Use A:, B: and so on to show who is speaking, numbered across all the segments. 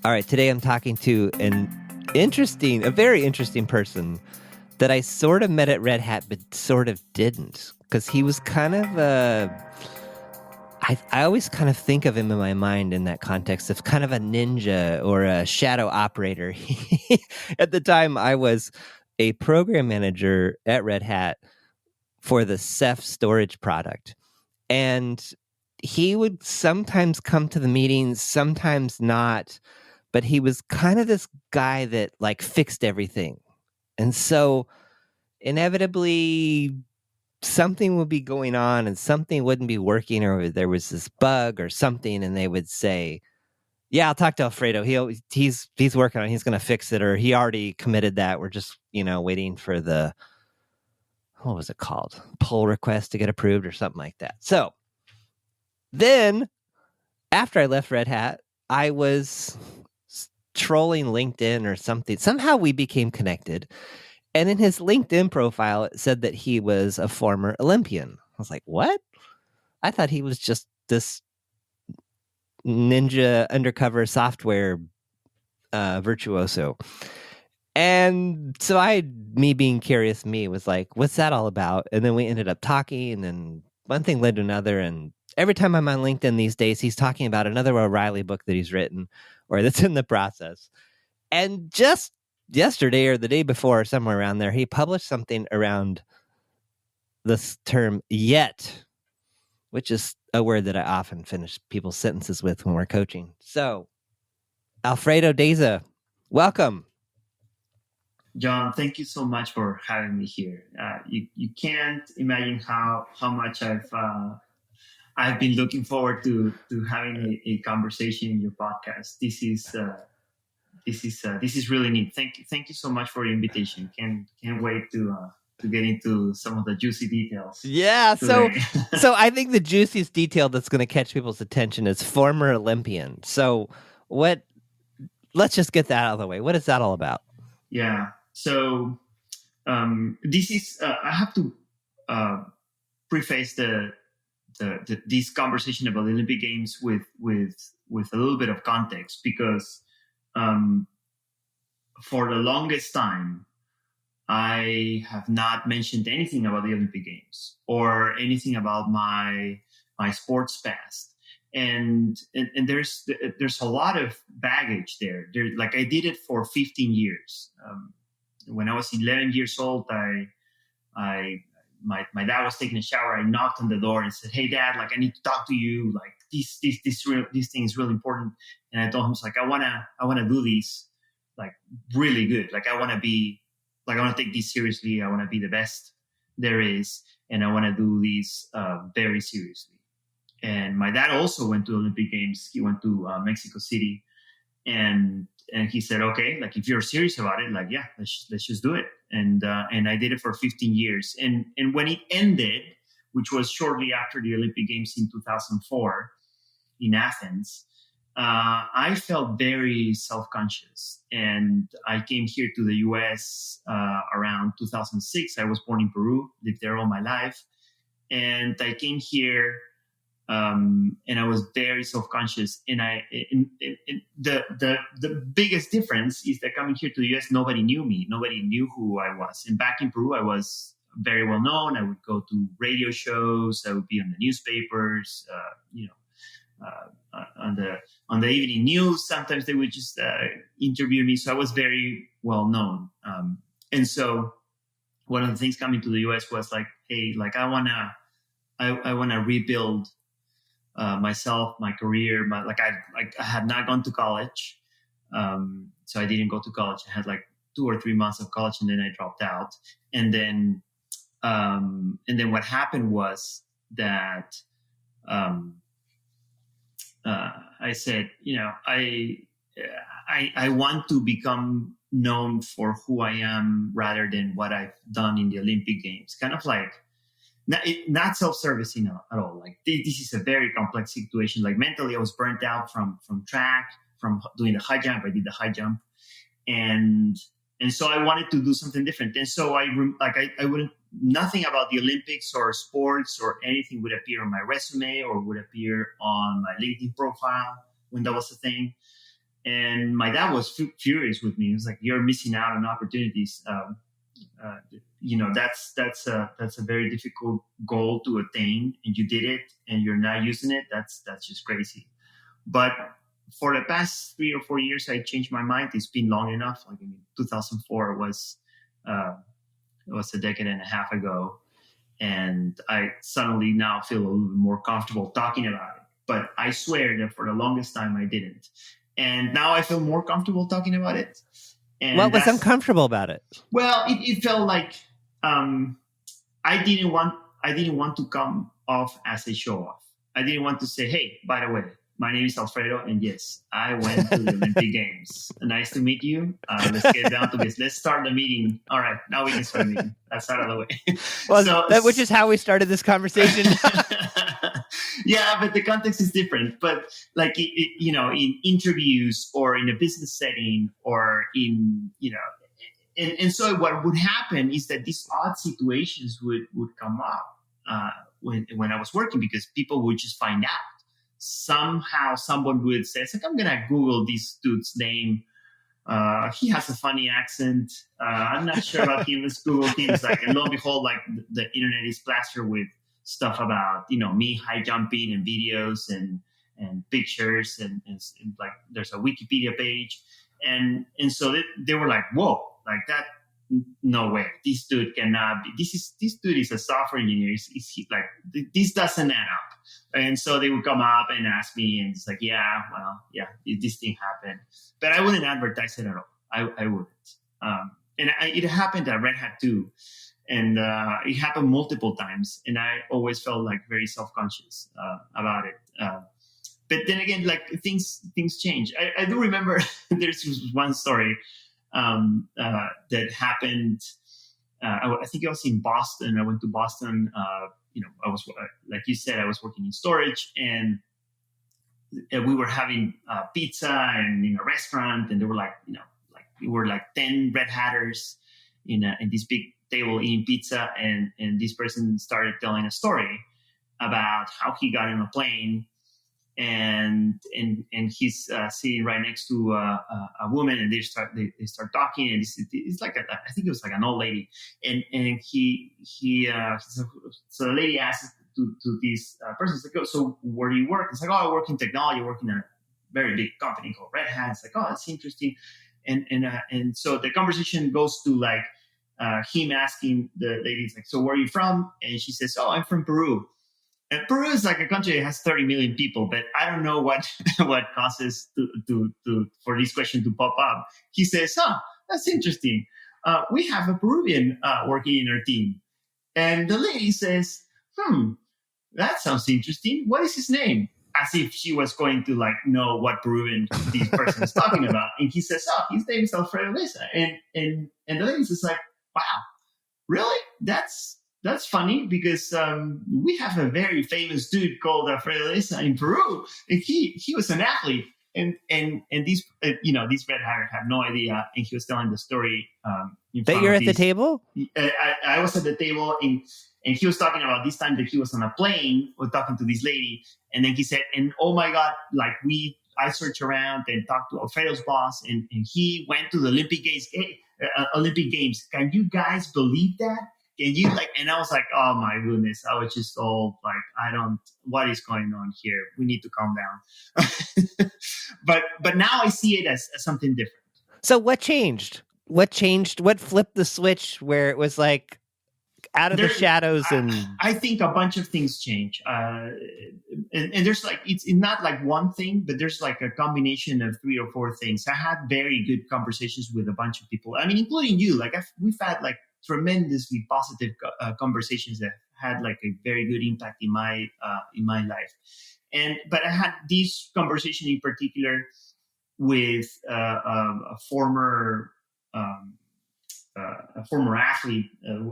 A: All right, today I'm talking to a very interesting person that I sort of met at Red Hat, but sort of didn't, because he was kind of I always kind of think of him in my mind in that context of kind of a ninja or a shadow operator. At the time, I was a program manager at Red Hat for the Ceph storage product. And he would sometimes come to the meetings, sometimes not, but he was kind of this guy that like fixed everything. And so inevitably something would be going on and something wouldn't be working, or there was this bug or something, and they would say, yeah, I'll talk to Alfredo. He's working on it. He's going to fix it, or he already committed that. We're just, waiting for the, what was it called? Pull request to get approved or something like that. So then after I left Red Hat, I was trolling LinkedIn or something. Somehow we became connected. And in his LinkedIn profile, it said that he was a former Olympian. I was like, what? I thought he was just this ninja undercover software virtuoso. And so me being curious, was like, what's that all about? And then we ended up talking, and then one thing led to another. And every time I'm on LinkedIn these days, he's talking about another O'Reilly book that he's written or that's in the process. And just yesterday or the day before, somewhere around there, he published something around this term "yet," which is a word that I often finish people's sentences with when we're coaching. So, Alfredo Deza, welcome.
B: John, thank you so much for having me here. You can't imagine how much I've been looking forward to having a conversation in your podcast. This is really neat. Thank you so much for the invitation. Can't wait to get into some of the juicy details.
A: Yeah, so I think the juiciest detail that's going to catch people's attention is former Olympian. So let's just get that out of the way. What is that all about?
B: Yeah. So this is I have to preface this conversation about the Olympic Games with a little bit of context, because for the longest time I have not mentioned anything about the Olympic Games or anything about my sports past. And there's a lot of baggage there. Like, I did it for 15 years. When I was 11 years old, my dad was taking a shower. I knocked on the door and said, "Hey, Dad, like, I need to talk to you. Like, this thing is really important." And I told him, like, I wanna do these like really good. Like, I want to take this seriously. I want to be the best there is, and I want to do these very seriously. And my dad also went to Olympic Games. He went to Mexico City, and he said, "Okay, like, if you're serious about it, like, yeah, let's just do it." And I did it for 15 years. And when it ended, which was shortly after the Olympic Games in 2004 in Athens, I felt very self-conscious. And I came here to the U.S. Around 2006. I was born in Peru, lived there all my life, and I came here. And I was very self-conscious. And the biggest difference is that coming here to the US, nobody knew me. Nobody knew who I was. And back in Peru, I was very well known. I would go to radio shows. I would be on the newspapers. On the evening news. Sometimes they would just interview me. So I was very well known. And so one of the things coming to the US was like, hey, like, I wanna rebuild myself, my career. I had not gone to college, so I didn't go to college. I had like 2 or 3 months of college, and then I dropped out. And then what happened was that I said, I want to become known for who I am rather than what I've done in the Olympic Games. Kind of like, not self-servicing at all. Like, this is a very complex situation. Like, mentally, I was burnt out from track, from doing the high jump. I did the high jump, and so I wanted to do something different. And so I wouldn't, nothing about the Olympics or sports or anything would appear on my resume or would appear on my LinkedIn profile when that was a thing. And my dad was furious with me. He was like, "You're missing out on opportunities. That's a very difficult goal to attain, and you did it, and you're not using it. That's just crazy." But for the past 3 or 4 years, I changed my mind. It's been long enough. Like, 2004 was a decade and a half ago, and I suddenly now feel a little bit more comfortable talking about it. But I swear that for the longest time I didn't, and now I feel more comfortable talking about it. And
A: what was uncomfortable about it?
B: Well, it felt like I didn't want to come off as a show off. I didn't want to say, "Hey, by the way, my name is Alfredo, and yes, I went to the Olympic Games. Nice to meet you. Let's get down to this. Let's start the meeting. All right, now we can start the meeting. That's out of the way."
A: Well, which is how we started this conversation.
B: Yeah, but the context is different. But like, in interviews or in a business setting or and so what would happen is that these odd situations would come up when I was working, because people would just find out. Somehow someone would say, it's like, "I'm gonna Google this dude's name. He has a funny accent. I'm not sure about him. Let's Google him." It's like, and lo and behold, like the internet is plastered with stuff about me high jumping and videos and pictures and like there's a Wikipedia page, and so they were like, "Whoa, like that. No way. This dude cannot be. This dude is a software engineer. He like this doesn't add up." And so they would come up and ask me, and it's like, "Yeah, well, yeah, this thing happened," but I wouldn't advertise it at all. I wouldn't. It happened at Red Hat too, and it happened multiple times, and I always felt like very self-conscious about it. But then again, like things change. I do remember there's one story that happened. I think I was in Boston. I went to Boston. I was, like you said, I was working in storage, and we were having pizza and in a restaurant, and there were we were like 10 Red Hatters in this big table eating pizza, and this person started telling a story about how he got on a plane. And he's sitting right next to a woman, and they start talking, and it's like I think it was like an old lady, and so the lady asks to this person, it's like, "Oh, so where do you work?" It's like, "Oh, I work in technology. I work in a very big company called Red Hat." It's like, "Oh, that's interesting," and so the conversation goes to like him asking the lady, like, "So where are you from?" And she says, "Oh, I'm from Peru." And Peru is like a country that has 30 million people, but I don't know what causes for this question to pop up. He says, "Oh, that's interesting. We have a Peruvian working in our team." And the lady says, "That sounds interesting. What is his name?" As if she was going to like know what Peruvian this person is talking about. And he says, "Oh, his name is Alfredo Deza." And the lady is like, "Wow, really? That's funny, because we have a very famous dude called Alfredo Deza in Peru, and he was an athlete." And these these Red Hatter had no idea, and he was telling the story.
A: But you're at the table.
B: I was at the table, and he was talking about this time that he was on a plane, or talking to this lady, and then he said, "And oh my God, like I searched around and talked to Alfredo's boss, and he went to the Olympic Games. Olympic Games. Can you guys believe that? Can you like?" And I was like, "Oh my goodness!" I was just all like, what is going on here? We need to calm down." but now I see it as something different.
A: So what changed? What changed? What flipped the switch where it was like out of the shadows? And
B: I think a bunch of things change. And there's like, it's not like one thing, but there's like a combination of 3 or 4 things. I had very good conversations with a bunch of people. I mean, including you. Like we've had like tremendously positive conversations that had like a very good impact in my life. But I had this conversation in particular with a former athlete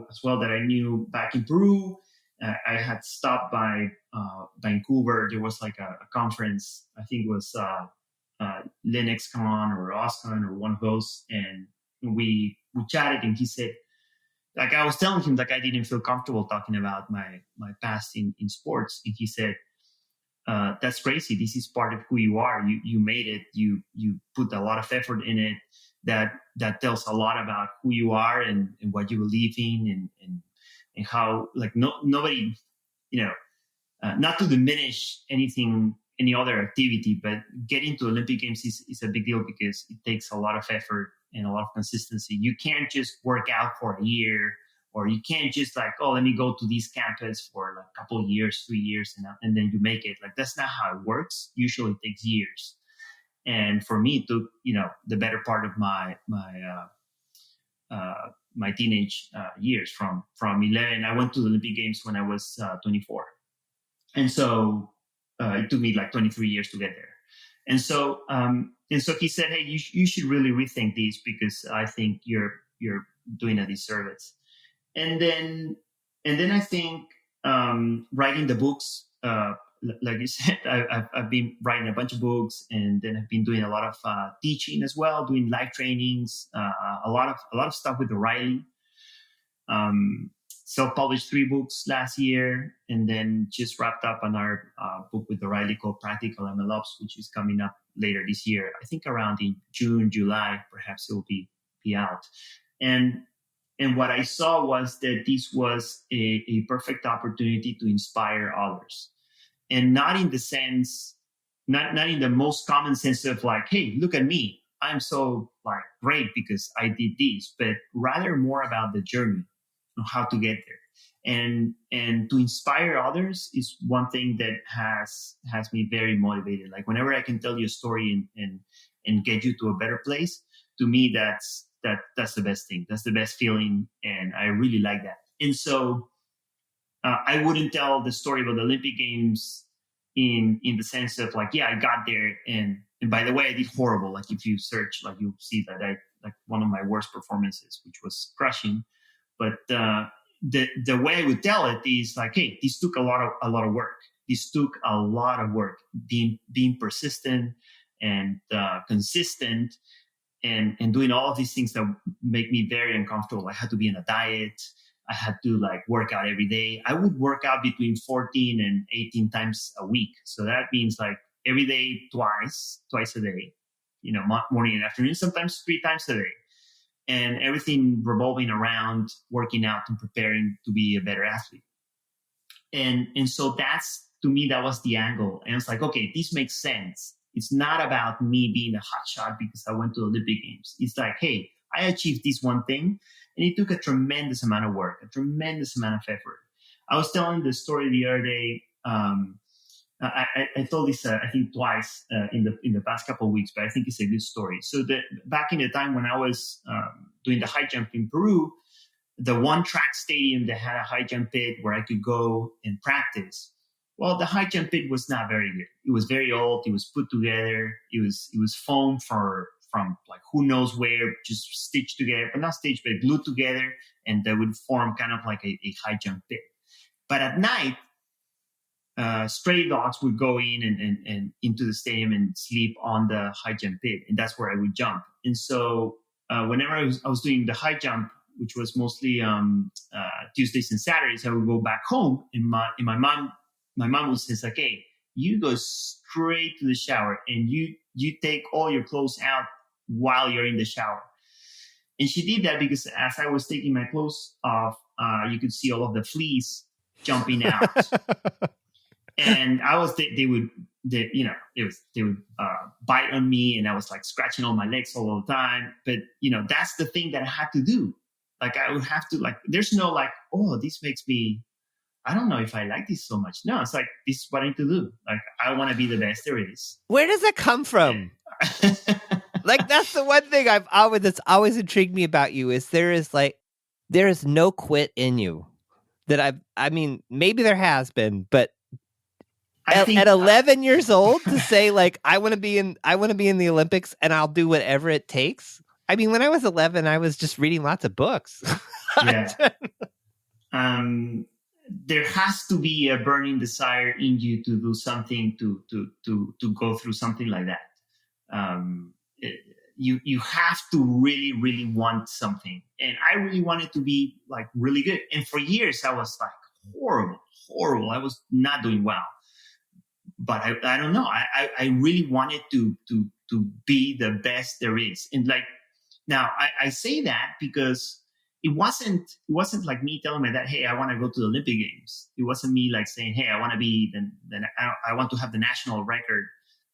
B: as well that I knew back in Peru. I had stopped by Vancouver. There was like a conference. I think it was LinuxCon or OSCON or one of those, and we chatted, and he said, like, I was telling him like I didn't feel comfortable talking about my past in sports, and he said, that's crazy. This is part of who you are. You made it. You put a lot of effort in it. That tells a lot about who you are and what you believe in and how like nobody, you know, not to diminish any other activity, but getting to Olympic Games is a big deal because it takes a lot of effort and a lot of consistency. You can't just work out for a year, or you can't just like, oh, let me go to this campus for like a couple of years, 3 years, and then you make it. Like that's not how it works. Usually, it takes years. And for me, it took the better part of my teenage years from 11. I went to the Olympic Games when I was 24, and so it took me like 23 years to get there. And so he said, hey, you should really rethink these because I think you're doing a disservice. And then I think writing the books, like you said, I've been writing a bunch of books, and then I've been doing a lot of teaching as well, doing live trainings, a lot of stuff with O'Reilly. Self-published 3 books last year, and then just wrapped up another book with O'Reilly called Practical MLOps, which is coming up later this year. I think around in June, July, perhaps it will be out. And what I saw was that this was a perfect opportunity to inspire others, and not in the sense, not in the most common sense of like, hey, look at me, I'm so like great because I did this, but rather more about the journey of how to get there. And to inspire others is one thing that has me very motivated. Like whenever I can tell you a story and get you to a better place, to me that's the best thing. That's the best feeling, and I really like that. And so I wouldn't tell the story about the Olympic Games in the sense of like, yeah, I got there, and by the way, I did horrible. Like if you search, like you'll see that I like one of my worst performances, which was crushing. But the way I would tell it is like, hey, this took a lot of work. This took a lot of work, being persistent and consistent, and doing all of these things that make me very uncomfortable. I had to be in a diet. I had to like work out every day. I would work out between 14 and 18 times a week. So that means like every day, twice a day, morning and afternoon, sometimes 3 times a day. And everything revolving around working out and preparing to be a better athlete. And so that's, to me, that was the angle. And it's like, okay, this makes sense. It's not about me being a hot shot because I went to the Olympic Games. It's like, hey, I achieved this one thing, and it took a tremendous amount of work, a tremendous amount of effort. I was telling the story the other day. I told this, I think, twice in the past couple of weeks, but I think it's a good story. So back in the time when I was doing the high jump in Peru, the one track stadium that had a high jump pit where I could go and practice. Well, the high jump pit was not very good. It was very old. It was put together. It was foam from like who knows where, just stitched together, but not stitched, but glued together, and that would form kind of like a high jump pit. But at night, stray dogs would go in and into the stadium and sleep on the high jump pit, and that's where I would jump. And so whenever I was doing the high jump, which was mostly Tuesdays and Saturdays, I would go back home, and my mom would say, like, hey, you go straight to the shower and you take all your clothes out while you're in the shower. And she did that because as I was taking my clothes off, you could see all of the fleas jumping out. And they would bite on me, and I was like scratching all my legs all the time. But that's the thing that I had to do. Like I would have to, like, there's no like, oh, this makes me, I don't know if I like this so much. No, it's like, this is what I need to do. Like, I want to be the best there is.
A: Where does it come from? Like, that's the one thing that's always intrigued me about you is there is no quit in you that I mean, maybe there has been, but at 11 years old to say like, I want to be in the Olympics and I'll do whatever it takes. I mean, when I was 11, I was just reading lots of books.
B: Yeah. There has to be a burning desire in you to do something, to go through something like that. You have to really, really want something. And I really wanted to be like really good. And for years I was like horrible. I was not doing well. but I don't know. I really wanted to be the best there is. And like now I say that because it wasn't like me telling my dad, hey, I want to go to the Olympic Games. It wasn't me like saying, hey, I want to be I want to have the national record,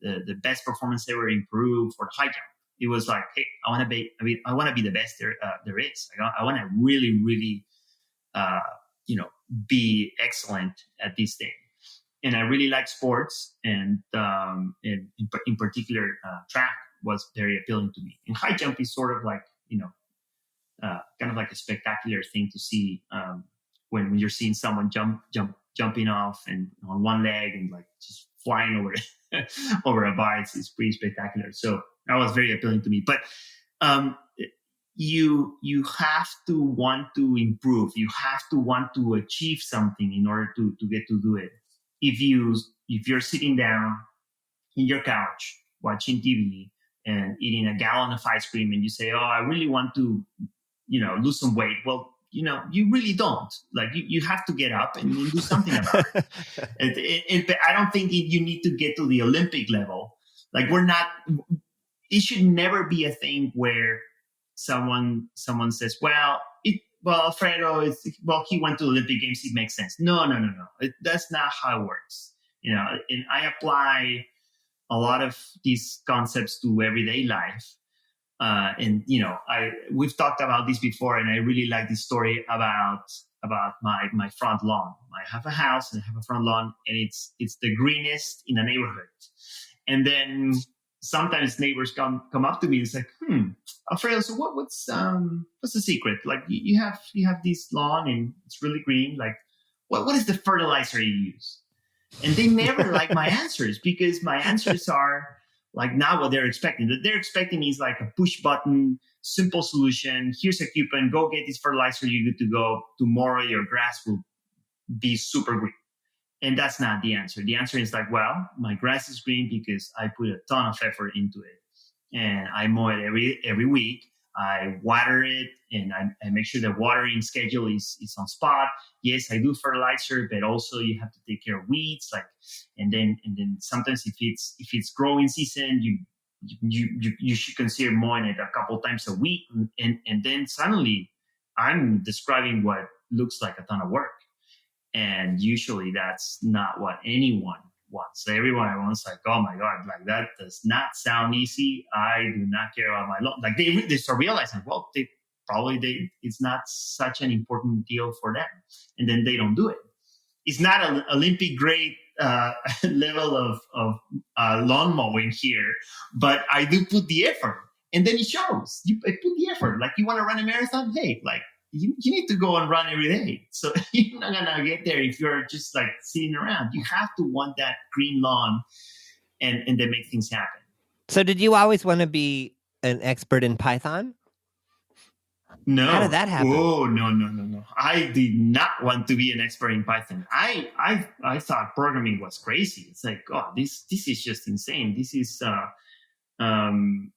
B: the best performance ever in Peru for the high jump. It was like, hey, I want to be the best there is. I want to really, really, uh, be excellent at this thing. And I really like sports, and in particular, track was very appealing to me. And high jump is sort of like, kind of like a spectacular thing to see, when you're seeing someone jumping off and on one leg and like just flying over over a bar. It's pretty spectacular. So that was very appealing to me. But um, you have to want to improve. You have to want to achieve something in order to get to do it. If you're sitting down in your couch watching TV and eating a gallon of ice cream and you say, "Oh, I really want to, lose some weight." Well, you really don't. Like you have to get up and do something about it. I don't think you need to get to the Olympic level. Like we're not. It should never be a thing where someone says, "Well, Alfredo he went to the Olympic Games. It makes sense." No. That's not how it works. And I apply a lot of these concepts to everyday life. And we've talked about this before, and I really like this story about my front lawn. I have a house and I have a front lawn, and it's the greenest in the neighborhood. And then sometimes neighbors come up to me and say, Alfredo, so what's the secret? Like you have this lawn and it's really green. Like what is the fertilizer you use? And they never like my answers, because my answers are like not what they're expecting. That they're expecting is like a push button, simple solution. Here's a coupon. Go get this fertilizer. You're good to go. Tomorrow your grass will be super green. And that's not the answer. The answer is like, well, my grass is green because I put a ton of effort into it. And I mow it every week. I water it, and I make sure the watering schedule is on spot. Yes, I do fertilizer, but also you have to take care of weeds. And then sometimes if it's growing season, you should consider mowing it a couple times a week. And then suddenly I'm describing what looks like a ton of work. And usually that's not what anyone wants. So everyone wants like, oh my God, like that does not sound easy. I do not care about my lawn. Like they start realizing, well, it's not such an important deal for them. And then they don't do it. It's not an Olympic grade level of lawn mowing here, but I do put the effort. And then it shows. I put the effort. Like you want to run a marathon? Hey, like you need to go and run every day. So you're not going to get there if you're just like sitting around. You have to want that green lawn and then make things happen.
A: So did you always want to be an expert in Python?
B: No.
A: How did that happen?
B: Oh, no. I did not want to be an expert in Python. I thought programming was crazy. It's like, oh, this is just insane. This is, along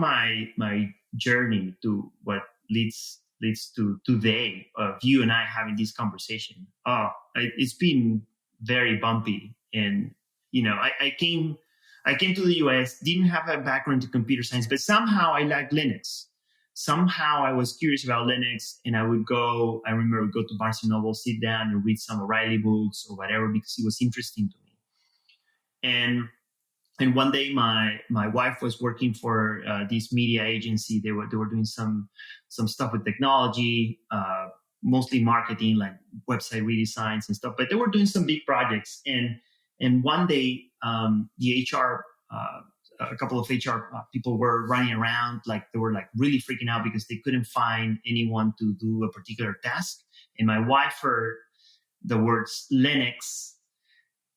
B: my journey to what leads to today of you and I having this conversation. It's been very bumpy. And, I came to the US, didn't have a background in computer science, but somehow I liked Linux. Somehow I was curious about Linux, and I remember I would go to Barnes & Noble, sit down and read some O'Reilly books or whatever, because it was interesting to me. And one day my wife was working for this media agency. They were doing some stuff with technology, mostly marketing, like website redesigns and stuff, but they were doing some big projects. And one day the HR, a couple of HR people were running around, like they were like really freaking out because they couldn't find anyone to do a particular task. And my wife heard the words Linux,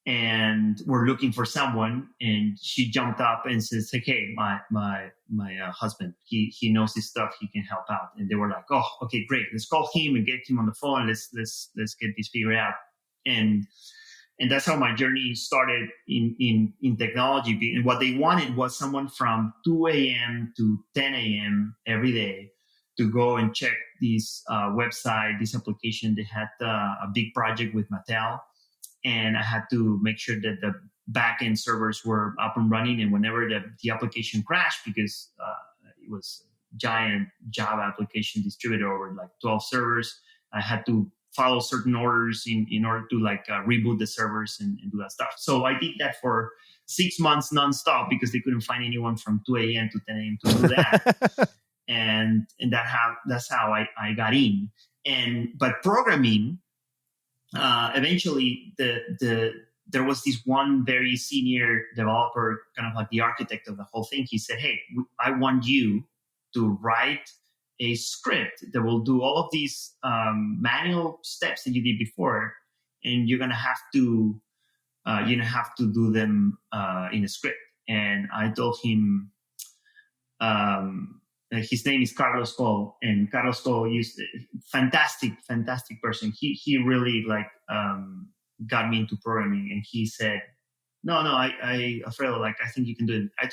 B: and we're looking for someone, and she jumped up and says, like, hey, my husband, he knows his stuff, he can help out. And they were like, oh, okay, great, let's call him and get him on the phone, let's get this figured out. And that's how my journey started in technology. And what they wanted was someone from 2 a.m. to 10 a.m. every day to go and check this website, this application. They had a big project with Mattel. and I had to make sure that the backend servers were up and running. And whenever the application crashed, because it was a giant Java application distributed over like 12 servers, I had to follow certain orders in order to reboot the servers and do that stuff. So I did that for 6 months nonstop because they couldn't find anyone from 2 a.m. to 10 a.m. to do that. and that's how I got in. But programming, eventually there was this one very senior developer, kind of like the architect of the whole thing. He said, "Hey, I want you to write a script that will do all of these manual steps that you did before, and you're gonna have to do them in a script." And I told him, his name is Carlos Cole, and Carlos Cole is a fantastic person. He really got me into programming, and he said, "No, Alfredo, I think you can do it." I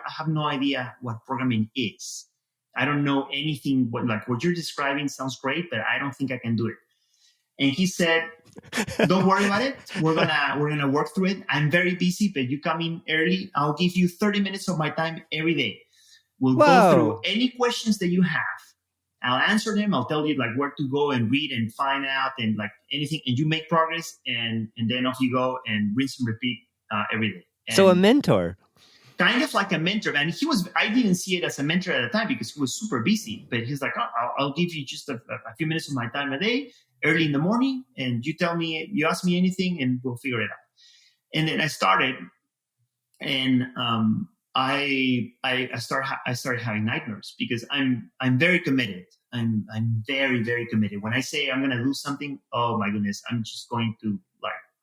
B: have no idea what programming is. I don't know anything. What you're describing sounds great, but I don't think I can do it. And he said, "Don't worry about it. We're gonna work through it. I'm very busy, but you come in early. I'll give you 30 minutes of my time every day. We'll go through any questions that you have. I'll answer them. I'll tell you where to go and read and find out and anything. And you make progress, and then off you go and rinse and repeat every day." And
A: so a mentor.
B: Kind of like a mentor. And I didn't see it as a mentor at the time because he was super busy. But he's like, "Oh, I'll give you just a few minutes of my time a day, early in the morning, and you ask me anything, and we'll figure it out." And then I started, and I started having nightmares because I'm very committed. I'm very, very committed. When I say I'm going to do something, oh my goodness, I'm just going to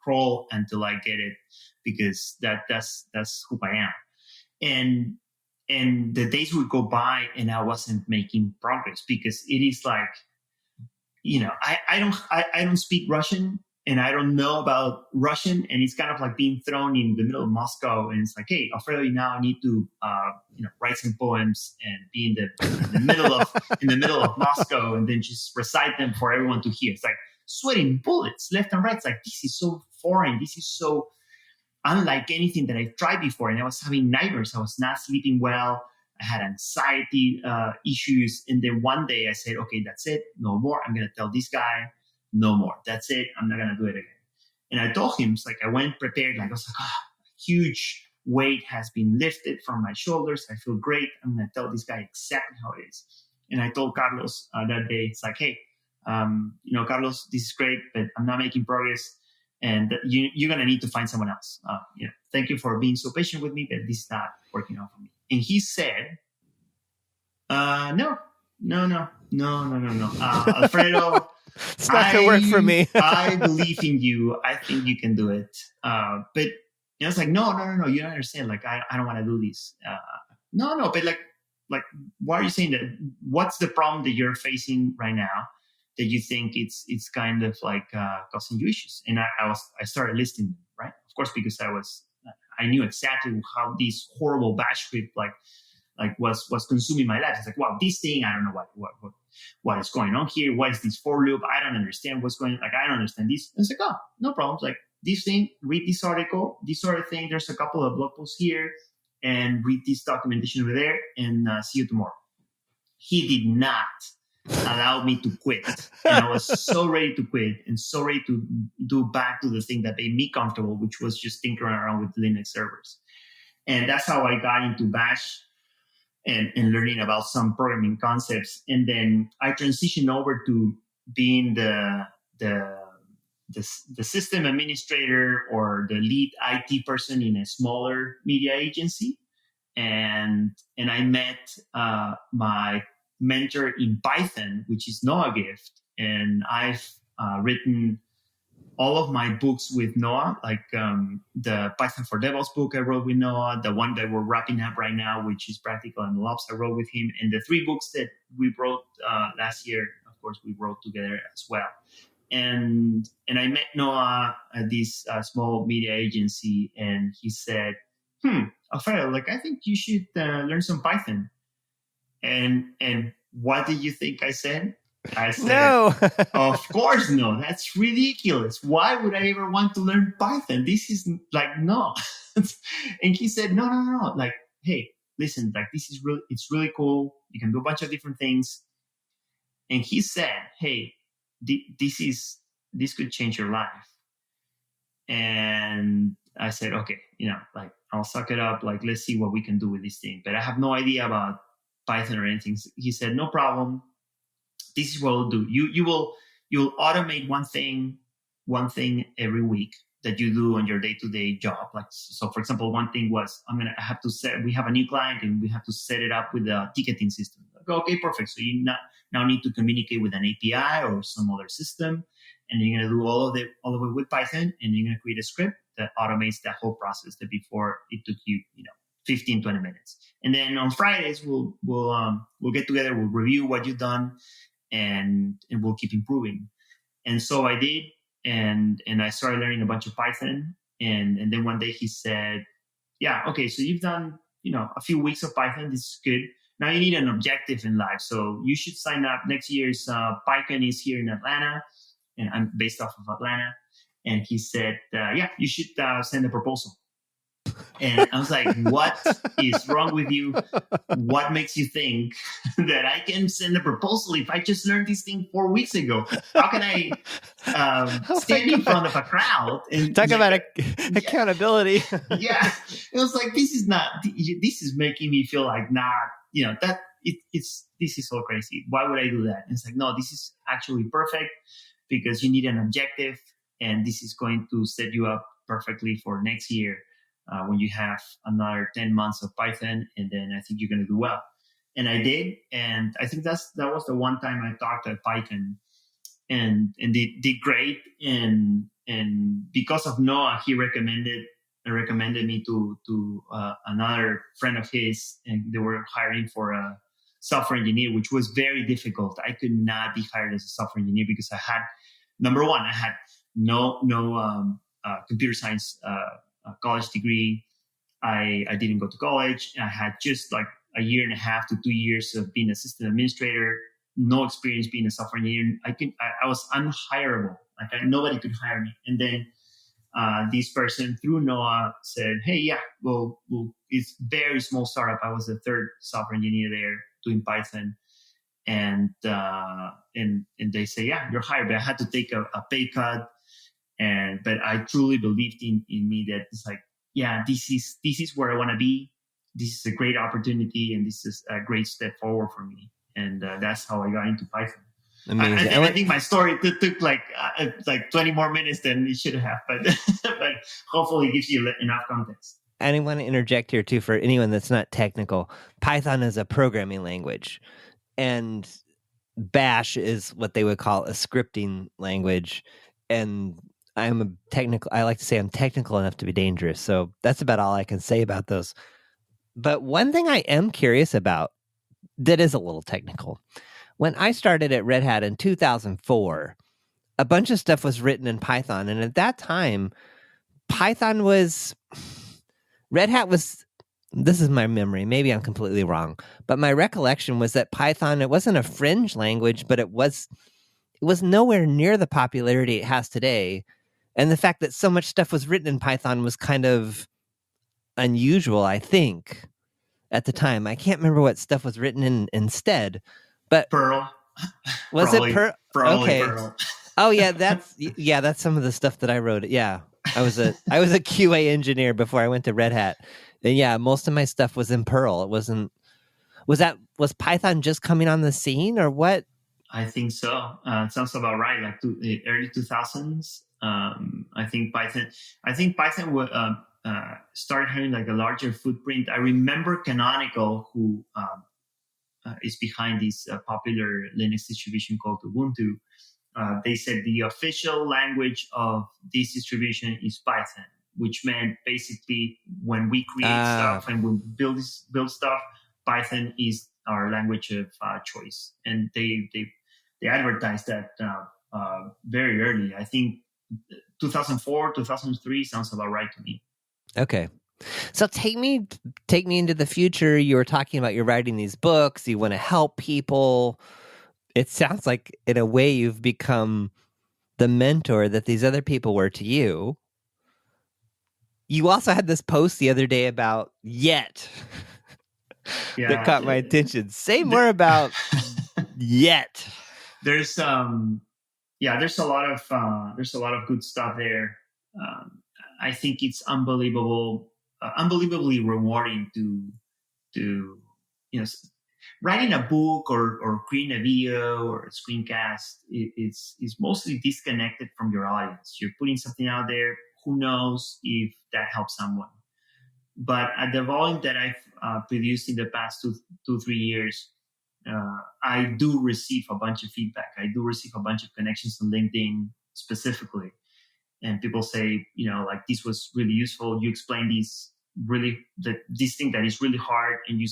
B: crawl until I get it, because that's who I am. And the days would go by and I wasn't making progress because it is I don't speak Russian, and I don't know about Russian, and it's kind of like being thrown in the middle of Moscow, and it's like, "Hey, Alfredo, you now need to write some poems and be in the middle of Moscow, and then just recite them for everyone to hear." It's like sweating bullets left and right. It's like, this is so foreign. This is so unlike anything that I've tried before, and I was having nightmares. I was not sleeping well. I had anxiety issues, and then one day I said, "Okay, that's it. No more. I'm going to tell this guy. No more. That's it. I'm not going to do it again." And I told him, it's like I went prepared. I was like, a huge weight has been lifted from my shoulders. I feel great. I'm going to tell this guy exactly how it is. And I told Carlos that day, it's like, "Hey, Carlos, this is great, but I'm not making progress. And you're going to need to find someone else. Thank you for being so patient with me, but this is not working out for me." And he said, No, Alfredo,
A: It's not going to work for me.
B: I believe in you. I think you can do it. But it's like, no, you don't understand. I don't want to do this. No, but why are you saying that? What's the problem that you're facing right now that you think it's kind of causing you issues? And I started listing them, right? Of course, because I knew exactly how this horrible bash script was consuming my life. It's like, wow, this thing, I don't know what is going on here. What is this for loop? I don't understand what's going on. I don't understand this. And it's like, oh, no problem. This thing, read this article, this sort of thing. There's a couple of blog posts here, and read this documentation over there, and see you tomorrow. He did not allow me to quit. And I was so ready to quit and so ready to do back to the thing that made me comfortable, which was just tinkering around with Linux servers. And that's how I got into Bash and learning about some programming concepts. And then I transitioned over to being the system administrator or the lead IT person in a smaller media agency. And I met my mentor in Python, which is Noah Gift. And I've written all of my books with Noah, the Python for DevOps book I wrote with Noah, the one that we're wrapping up right now, which is Practical MLOps, I wrote with him, and the 3 books that we wrote last year, of course, we wrote together as well. And I met Noah at this small media agency, and he said, Alfredo, I think you should learn some Python. And what did you think I said? I said,
A: No.
B: of course, no. That's ridiculous. Why would I ever want to learn Python? This is like, no. And he said, no, no, no, no. Like, hey, listen, like this is really, it's really cool. You can do a bunch of different things. And he said, hey, this could change your life. And I said, okay, like I'll suck it up. Like, let's see what we can do with this thing. But I have no idea about Python or anything. He said, no problem. This is what we'll do. You'll automate one thing every week that you do on your day-to-day job. Like, so for example, one thing was I have to we have a new client and we have to set it up with a ticketing system. Like, okay, perfect. So you now need to communicate with an API or some other system, and you're going to do all of it with Python, and you're going to create a script that automates that whole process that before it took you, 15, 20 minutes. And then on Fridays, we'll get together, we'll review what you've done, and we'll keep improving. And so I did, and I started learning a bunch of Python. And then one day he said, yeah, okay, so you've done, a few weeks of Python. This is good. Now you need an objective in life. So you should sign up. Next year's PyCon is here in Atlanta, and I'm based off of Atlanta. And he said, yeah, you should send a proposal. And I was like, what is wrong with you? What makes you think that I can send a proposal if I just learned this thing 4 weeks ago? How can I stand in front of a crowd and
A: talk about accountability?
B: Yeah, it was like, this is making me feel like, this is so crazy. Why would I do that? And it's like, no, this is actually perfect because you need an objective, and this is going to set you up perfectly for next year. When you have another 10 months of Python, and then I think you're going to do well. And I did. And I think that was the one time I talked at PyCon, and they did great. And because of Noah, he recommended me to another friend of his, and they were hiring for a software engineer, which was very difficult. I could not be hired as a software engineer because I had no computer science college degree. I didn't go to college. I had just like a year and a half to 2 years of being assistant administrator, no experience being a software engineer. I was unhireable. Like nobody could hire me. And then this person through Noah said, hey, yeah, well, it's very small startup. I was the third software engineer there doing Python. And they say, yeah, you're hired. But I had to take a pay cut. But I truly believed in me that it's like, yeah, this is where I want to be. This is a great opportunity, and this is a great step forward for me. And that's how I got into Python. Amazing. I think my story took like 20 more minutes than it should have, but hopefully it gives you enough context.
A: And I want to interject here too for anyone that's not technical. Python is a programming language, and Bash is what they would call a scripting language. And I like to say I'm technical enough to be dangerous. So that's about all I can say about those. But one thing I am curious about that is a little technical. When I started at Red Hat in 2004, a bunch of stuff was written in Python. And at that time, Red Hat was, this is my memory, maybe I'm completely wrong, but my recollection was that Python, it wasn't a fringe language, but it was nowhere near the popularity it has today. And the fact that so much stuff was written in Python was kind of unusual, I think, at the time. I can't remember what stuff was written in instead, but
B: Perl.
A: Was probably, it Perl? Okay.
B: Perl.
A: Oh yeah, that's some of the stuff that I wrote. Yeah, I was a QA engineer before I went to Red Hat, and yeah, most of my stuff was in Perl. It wasn't. Was Python just coming on the scene, or what?
B: I think so. It sounds about right. Like the early 2000s. I think Python would start having like a larger footprint. I remember Canonical, who is behind this popular Linux distribution called Ubuntu. They said the official language of this distribution is Python, which meant basically when we create stuff and we build stuff, Python is our language of choice. And they advertised that very early. I think 2004, 2003 sounds about right to me.
A: Okay. So take me into the future. You were talking about you're writing these books. You want to help people. It sounds like, in a way, you've become the mentor that these other people were to you. You also had this post the other day about yet that
B: Yeah.
A: caught my attention. Say more about yet.
B: There's yeah, there's a lot of good stuff there. Um, I think it's unbelievably rewarding to you know writing a book or creating a video or a screencast. It's mostly disconnected from your audience. You're putting something out there. Who knows if that helps someone? But at the volume that I've produced in the past 2 3 years, I do receive a bunch of feedback. I do receive a bunch of connections on LinkedIn specifically, and people say, like, this was really useful. You explained this thing that is really hard, and you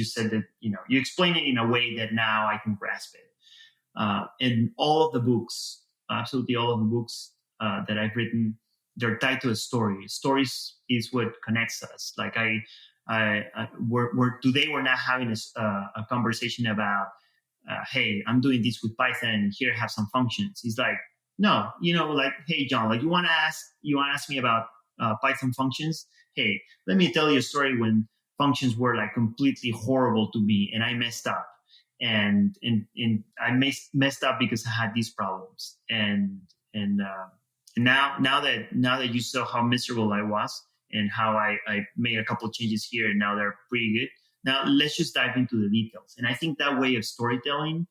B: said that you explain it in a way that now I can grasp it. And all of the books, absolutely all of the books that I've written, they're tied to a story. Stories is what connects us. Like we're today we're not having a conversation about, hey, I'm doing this with Python, and here I have some functions. It's like, no, like, hey, John, like, you want to ask me about Python functions? Hey, let me tell you a story when functions were like completely horrible to me, and I messed up, and I messed up because I had these problems, and now that you saw how miserable I was and how I made a couple of changes here, and now they're pretty good. Now let's just dive into the details. And I think that way of storytelling,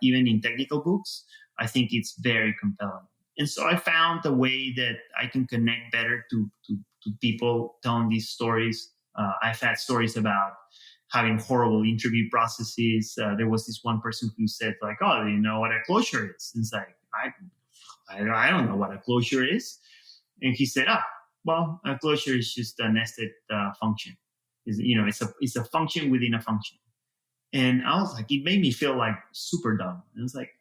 B: even in technical books, I think it's very compelling. And so I found a way that I can connect better to people telling these stories. I've had stories about having horrible interview processes. There was this one person who said, like, "Oh, do you know what a closure is?" And it's like, I don't know what a closure is. And he said, well, a closure is just a nested function. It's a function within a function. And I was like, it made me feel like super dumb. And it's like,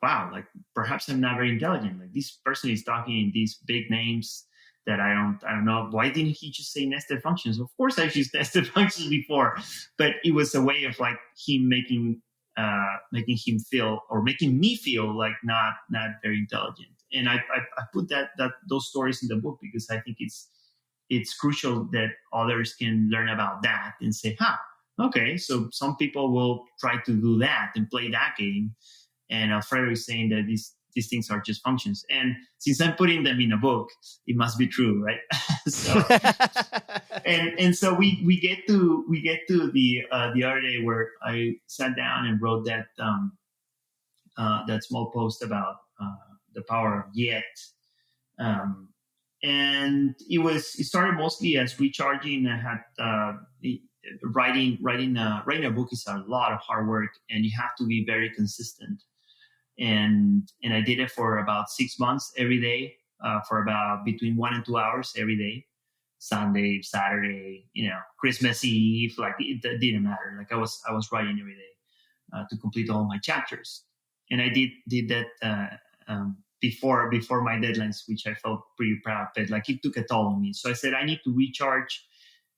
B: wow, like, perhaps I'm not very intelligent. Like, this person is talking in these big names that I don't know. Why didn't he just say nested functions? Of course I've used nested functions before, but it was a way of like him making him feel, or making me feel like not very intelligent. And I put those stories in the book because I think it's crucial that others can learn about that and say, okay, so some people will try to do that and play that game. And Alfredo is saying that these things are just functions. And since I'm putting them in a book, it must be true, right? So and so we get to the other day where I sat down and wrote that small post about the power of yet. And it started mostly as recharging. I had writing a book is a lot of hard work, and you have to be very consistent. And I did it for about 6 months every day, for about between 1 and 2 hours every day, Sunday, Saturday, Christmas Eve. Like, it didn't matter. Like, I was writing every day to complete all my chapters, and I did that before my deadlines, which I felt pretty proud. But like, it took a toll on me. So I said I need to recharge,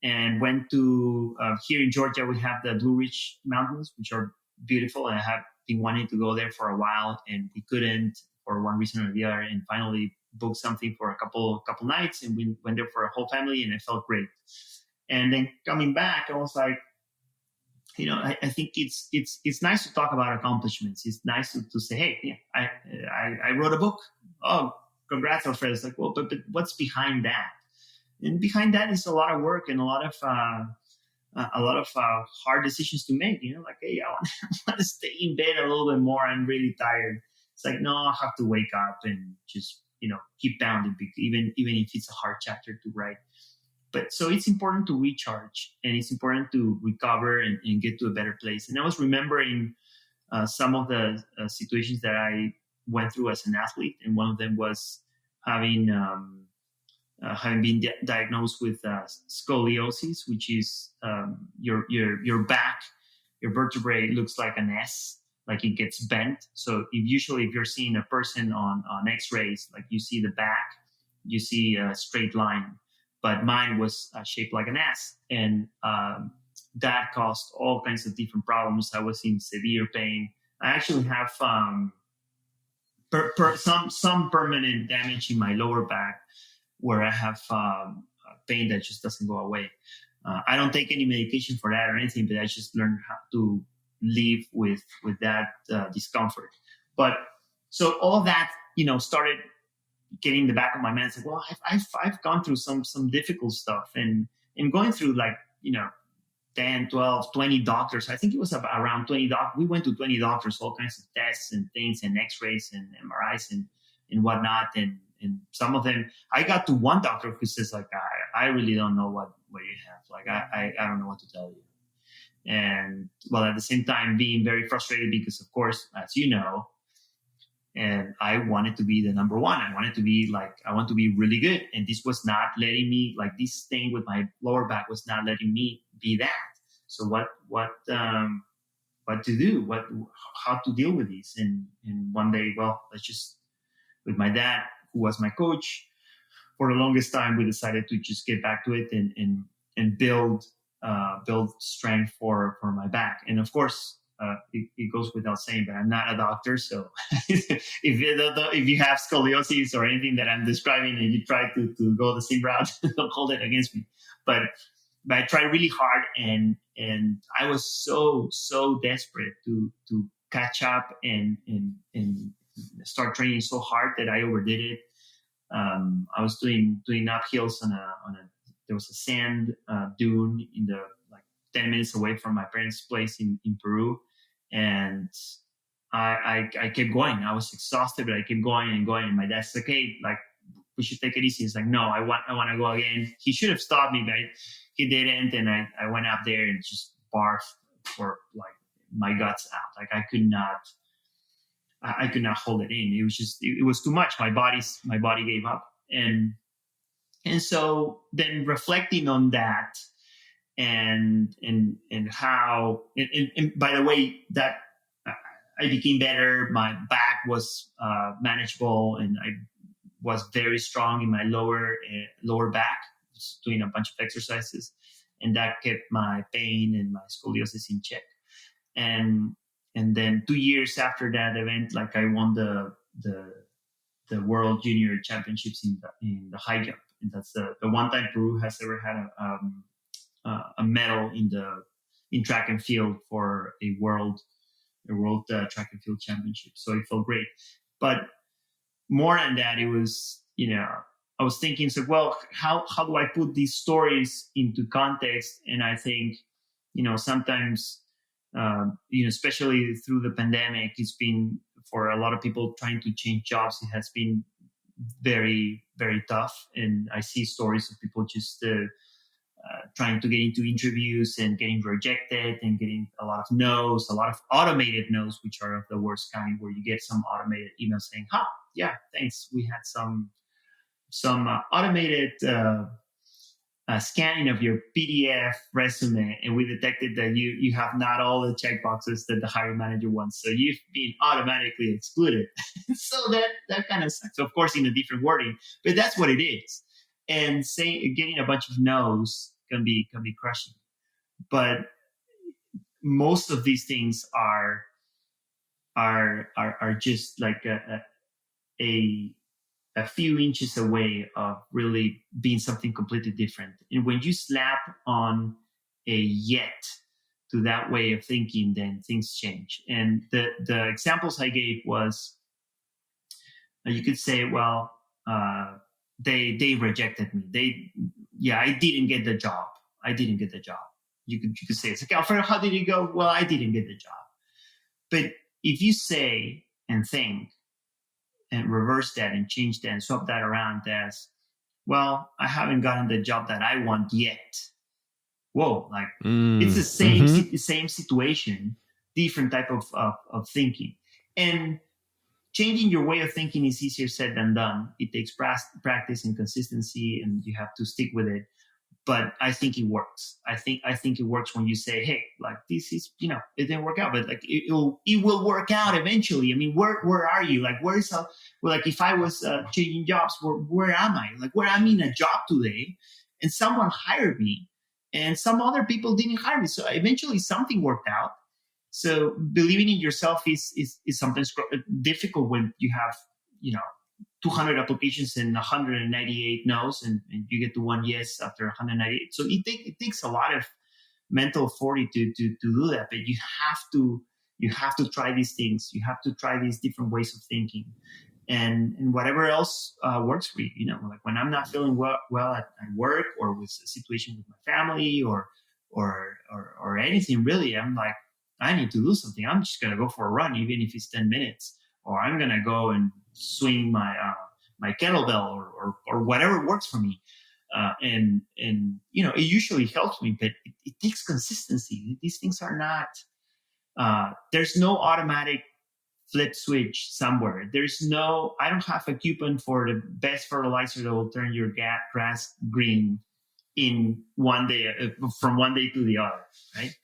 B: and went to here in Georgia. We have the Blue Ridge Mountains, which are beautiful, and I have been wanting to go there for a while, and we couldn't for one reason or the other, and finally booked something for a couple nights, and we went there for a whole family, and it felt great. And then coming back, I was like, I think it's nice to talk about accomplishments. It's nice to say, hey, yeah, I wrote a book. Oh, congrats, Alfredo. It's like, well, but what's behind that? And behind that is a lot of work and a lot of hard decisions to make. Like, hey, I want to stay in bed a little bit more. I'm really tired. It's like, no, I have to wake up and just keep pounding, even if it's a hard chapter to write. But so it's important to recharge, and it's important to recover and get to a better place. And I was remembering some of the situations that I went through as an athlete, and one of them was having been diagnosed with scoliosis, which is your back, your vertebrae looks like an S, like it gets bent. So if you're seeing a person on X-rays, like, you see the back, you see a straight line, but mine was shaped like an S. And that caused all kinds of different problems. I was in severe pain. I actually have some permanent damage in my lower back where I have pain that just doesn't go away. I don't take any medication for that or anything, but I just learned how to live with that discomfort. But so all that, started getting in the back of my mind. It's like, well, I've gone through some difficult stuff, and going through, like, 10, 12, 20 doctors. I think it was around 20 doctors. We went to 20 doctors, all kinds of tests and things, and x-rays and MRIs and whatnot. And some of them, I got to one doctor who says, like, I really don't know what you have. Like, I don't know what to tell you. And, well, at the same time, being very frustrated because, of course, as you know, and I wanted to be the number one. I want to be really good. And this was not letting me, like, this thing with my lower back was not letting me be that. So what to do? How to deal with this? And one day, well, with my dad, who was my coach for the longest time, we decided to just get back to it and build strength for my back. And of course, it goes without saying, but I'm not a doctor. So if you have scoliosis or anything that I'm describing and you try to go the same route, don't hold it against me. But I tried really hard, and I was so desperate to catch up and start training so hard that I overdid it. I was doing uphills on there was a sand dune in the, like, 10 minutes away from my parents' place in Peru. And I kept going. I was exhausted, but I kept going and going. And my dad's like, hey, like, we should take it easy. It's like, no, I want to go again. He should have stopped me, but he didn't. And I went up there and just barfed for, like, my guts out. Like, I could not hold it in. It was just, it was too much. My body gave up. And so then reflecting on that, and how, and by the way, that I became better. My back was manageable, and I was very strong in my lower back, just doing a bunch of exercises, and that kept my pain and my scoliosis in check. And then 2 years after that event, like, I won the World Junior Championships in the high jump, and that's the one time Peru has ever had a medal in track and field for a world track and field championship. So it felt great. But more than that, it was, I was thinking, so, well, how do I put these stories into context? And I think, sometimes, especially through the pandemic, it's been, for a lot of people trying to change jobs, it has been very, very tough. And I see stories of people just trying to get into interviews and getting rejected and getting a lot of no's, a lot of automated no's, which are of the worst kind, where you get some automated email saying, yeah, thanks. We had some automated scanning of your PDF resume, and we detected that you have not all the checkboxes that the hiring manager wants. So you've been automatically excluded. So that kind of sucks. Of course, in a different wording, but that's what it is. And getting a bunch of no's can be crushing. But most of these things are just like a few inches away of really being something completely different. And when you slap on a yet to that way of thinking, then things change. And the examples I gave was, you could say, well, they rejected me. I didn't get the job. You could say, it's like, Alfredo, how did it go? Well, I didn't get the job. But if you say and think and reverse that and change that and swap that around as, well, I haven't gotten the job that I want yet. Whoa, like, it's the same situation, different type of thinking. And changing your way of thinking is easier said than done. It takes practice and consistency, and you have to stick with it. But I think it works. I think it works when you say, hey, like, this is, it didn't work out, but like, it will work out eventually. I mean, where are you? Like, like, if I was changing jobs, where am I? Like, where I'm in a job today, and someone hired me, and some other people didn't hire me. So eventually something worked out. So believing in yourself is sometimes difficult when you have, 200 applications and 198 no's, and you get to one yes after 198. So it takes a lot of mental fortitude to do that. But you have to try these things. You have to try these different ways of thinking, and whatever else works for you. Like when I'm not feeling well at work, or with a situation with my family, or anything really, I'm like, I need to do something. I'm just gonna go for a run, even if it's 10 minutes, or I'm gonna go and swing my kettlebell, or whatever works for me. And it usually helps me, but it takes consistency. These things are not. There's no automatic flip switch somewhere. I don't have a coupon for the best fertilizer that will turn your grass green in one day, from one day to the other, right?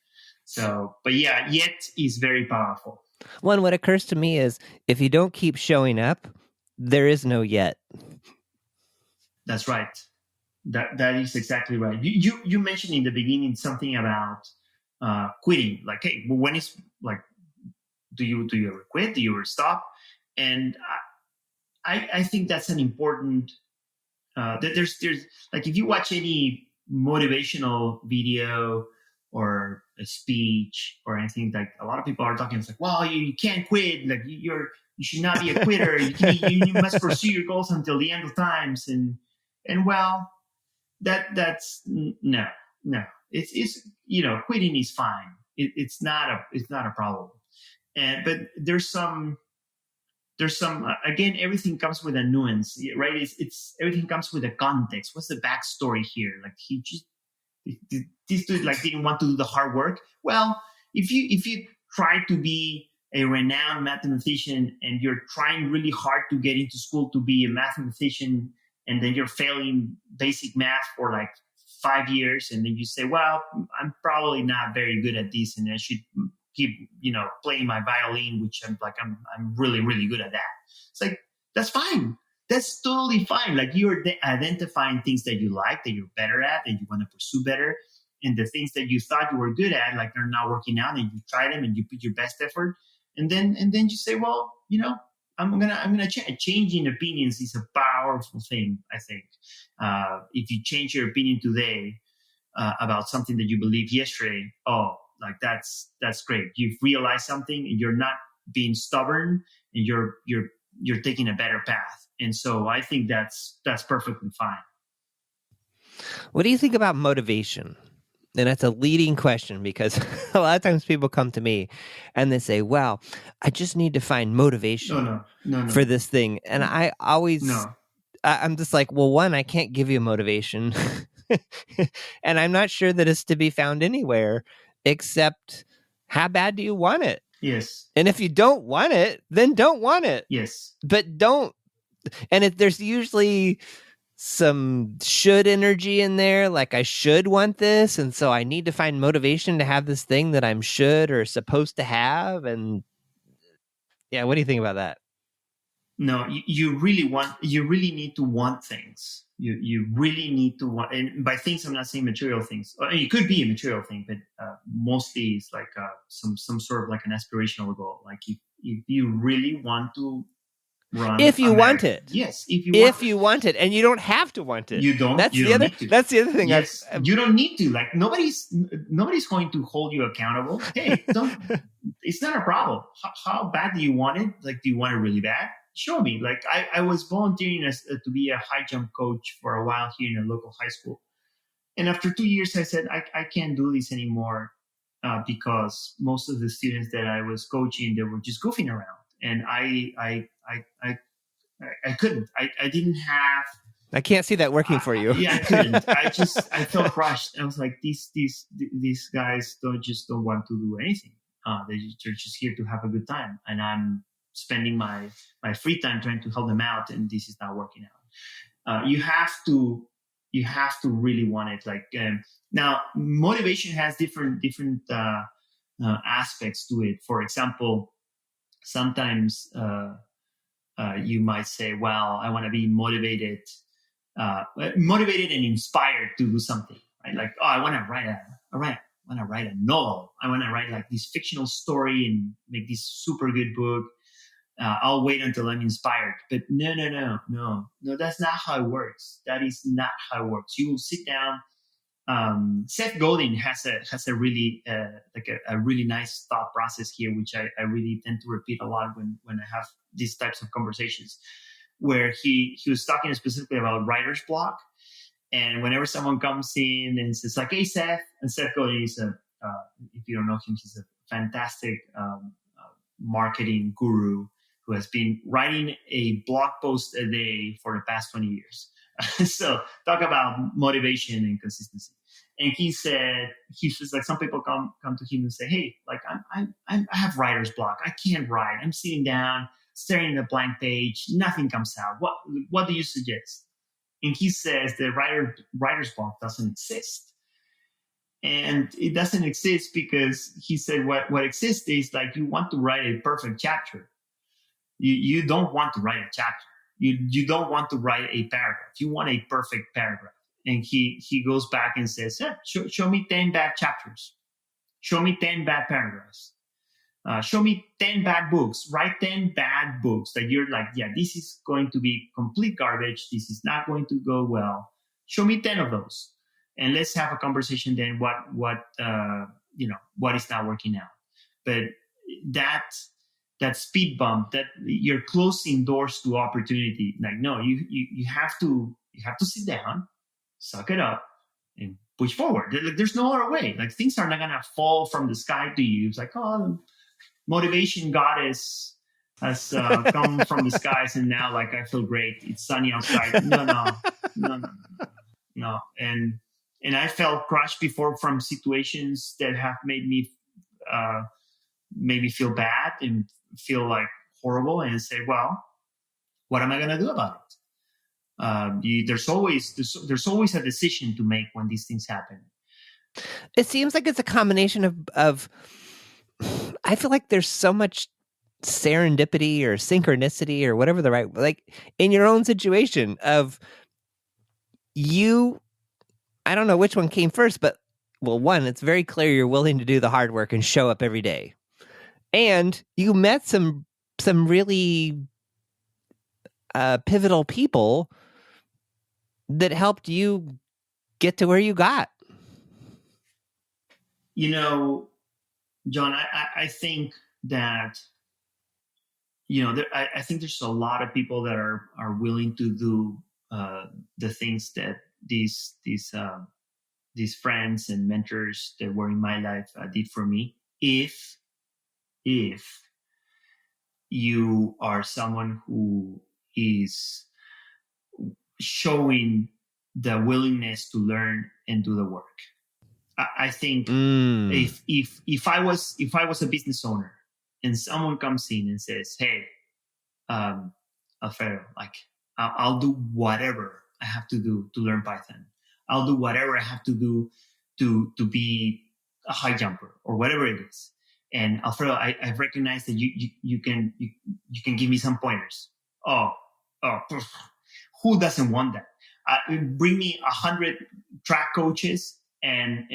B: So, but yeah, yet is very powerful.
A: One, what occurs to me is if you don't keep showing up, there is no yet.
B: That's right. That is exactly right. You mentioned in the beginning something about quitting. Like, hey, when is like, do you ever quit? Do you ever stop? And I think that's an important. There's like, if you watch any motivational video or a speech or anything, like a lot of people are talking, it's like, well, you can't quit. Like you should not be a quitter. You must pursue your goals until the end of times. And well, that's no. It's quitting is fine. It's not a problem. But there's some again, everything comes with a nuance, right? It's everything comes with a context. What's the backstory here? Like this dude like didn't want to do the hard work. Well, if you try to be a renowned mathematician and you're trying really hard to get into school to be a mathematician, and then you're failing basic math for like 5 years, and then you say, well, I'm probably not very good at this, and I should keep playing my violin, which I'm really, really good at that. It's like, that's fine. That's totally fine. Like, you're identifying things that you like, that you're better at, and you want to pursue better, and the things that you thought you were good at, like, they're not working out, and you try them and you put your best effort, and then you say, well, I'm gonna change. Changing opinions is a powerful thing, I think. If you change your opinion today about something that you believed yesterday, like that's great. You've realized something, and you're not being stubborn, and you're taking a better path. And so I think that's perfectly fine.
A: What do you think about motivation? And that's a leading question, because a lot of times people come to me and they say, well, I just need to find motivation for this thing. And I always, I'm just like, well, one, I can't give you motivation. And I'm not sure that it's to be found anywhere, except how bad do you want it?
B: Yes.
A: And if you don't want it, then don't want it.
B: Yes.
A: But don't. And there's usually some should energy in there, like I should want this, and so I need to find motivation to have this thing that I'm should or supposed to have. And yeah, what do you think about that?
B: No, you really need to want things. You really need to want, and by things I'm not saying material things. It could be a material thing, but mostly it's like some sort of like an aspirational goal. Like if you really want to run,
A: if you want it,
B: yes,
A: if you want it, and you don't have to want it.
B: You don't.
A: That's
B: you
A: the
B: don't
A: other.
B: Need to.
A: That's the other thing.
B: Yes, you don't need to. Like nobody's going to hold you accountable. Hey, don't. It's not a problem. How bad do you want it? Like, do you want it really bad? Show me. Like, I was volunteering to be a high jump coach for a while here in a local high school, and after 2 years, I said I can't do this anymore because most of the students that I was coaching, they were just goofing around, and I couldn't. I didn't have.
A: I can't see that working for you.
B: Yeah, I couldn't. I felt crushed. I was like, these guys don't want to do anything. They're just here to have a good time, and I'm spending my free time trying to help them out, and this is not working out. You have to really want it. Like now, motivation has different aspects to it. For example, sometimes you might say, well, I want to be motivated and inspired to do something, right? like, oh, I want to write a novel. I want to write like this fictional story and make this super good book. I'll wait until I'm inspired. But no, that's not how it works. That is not how it works. You will sit down. Seth Godin has a really a really nice thought process here, which I really tend to repeat a lot when I have these types of conversations, where he was talking specifically about writer's block. And whenever someone comes in and says like, "Hey, Seth," and Seth Godin is if you don't know him, he's a fantastic marketing guru who has been writing a blog post a day for the past 20 years. So talk about motivation and consistency. And he says like, some people come to him and say, "Hey, like I have writer's block. I can't write. I'm sitting down, staring at a blank page. Nothing comes out. What do you suggest?" And he says the writer's block doesn't exist. And it doesn't exist because he said what exists is like, you want to write a perfect chapter. You don't want to write a chapter. You don't want to write a paragraph. You want a perfect paragraph. And he goes back and says, "Yeah, show me 10 bad chapters. Show me 10 bad paragraphs. Show me 10 bad books. Write 10 bad books that you're like, yeah, this is going to be complete garbage. This is not going to go well. Show me 10 of those. And let's have a conversation then what is not working out." But that speed bump, that you're closing doors to opportunity. Like, no, you have to sit down, suck it up, and push forward. There's no other way. Like, things are not gonna fall from the sky to you. It's like, oh, motivation goddess has come from the skies, and now like I feel great. It's sunny outside. No. And I felt crushed before from situations that have made me feel bad and feel like horrible, and say, well, what am I going to do about it? There's always a decision to make when these things happen.
A: It seems like it's a combination of I feel like there's so much serendipity or synchronicity or whatever the right, like in your own situation of you, I don't know which one came first, but well, one, it's very clear you're willing to do the hard work and show up every day. And you met some really pivotal people that helped you get to where you got.
B: You know, John, I think that, I think there's a lot of people that are willing to do the things that these friends and mentors that were in my life did for me. If you are someone who is showing the willingness to learn and do the work. I think if I was a business owner and someone comes in and says, "Hey, Alfredo, like I'll do whatever I have to do to learn Python. I'll do whatever I have to do to be a high jumper," or whatever it is. And Alfredo, I've recognized that you can give me some pointers. Oh, who doesn't want that? Bring me 100 track coaches and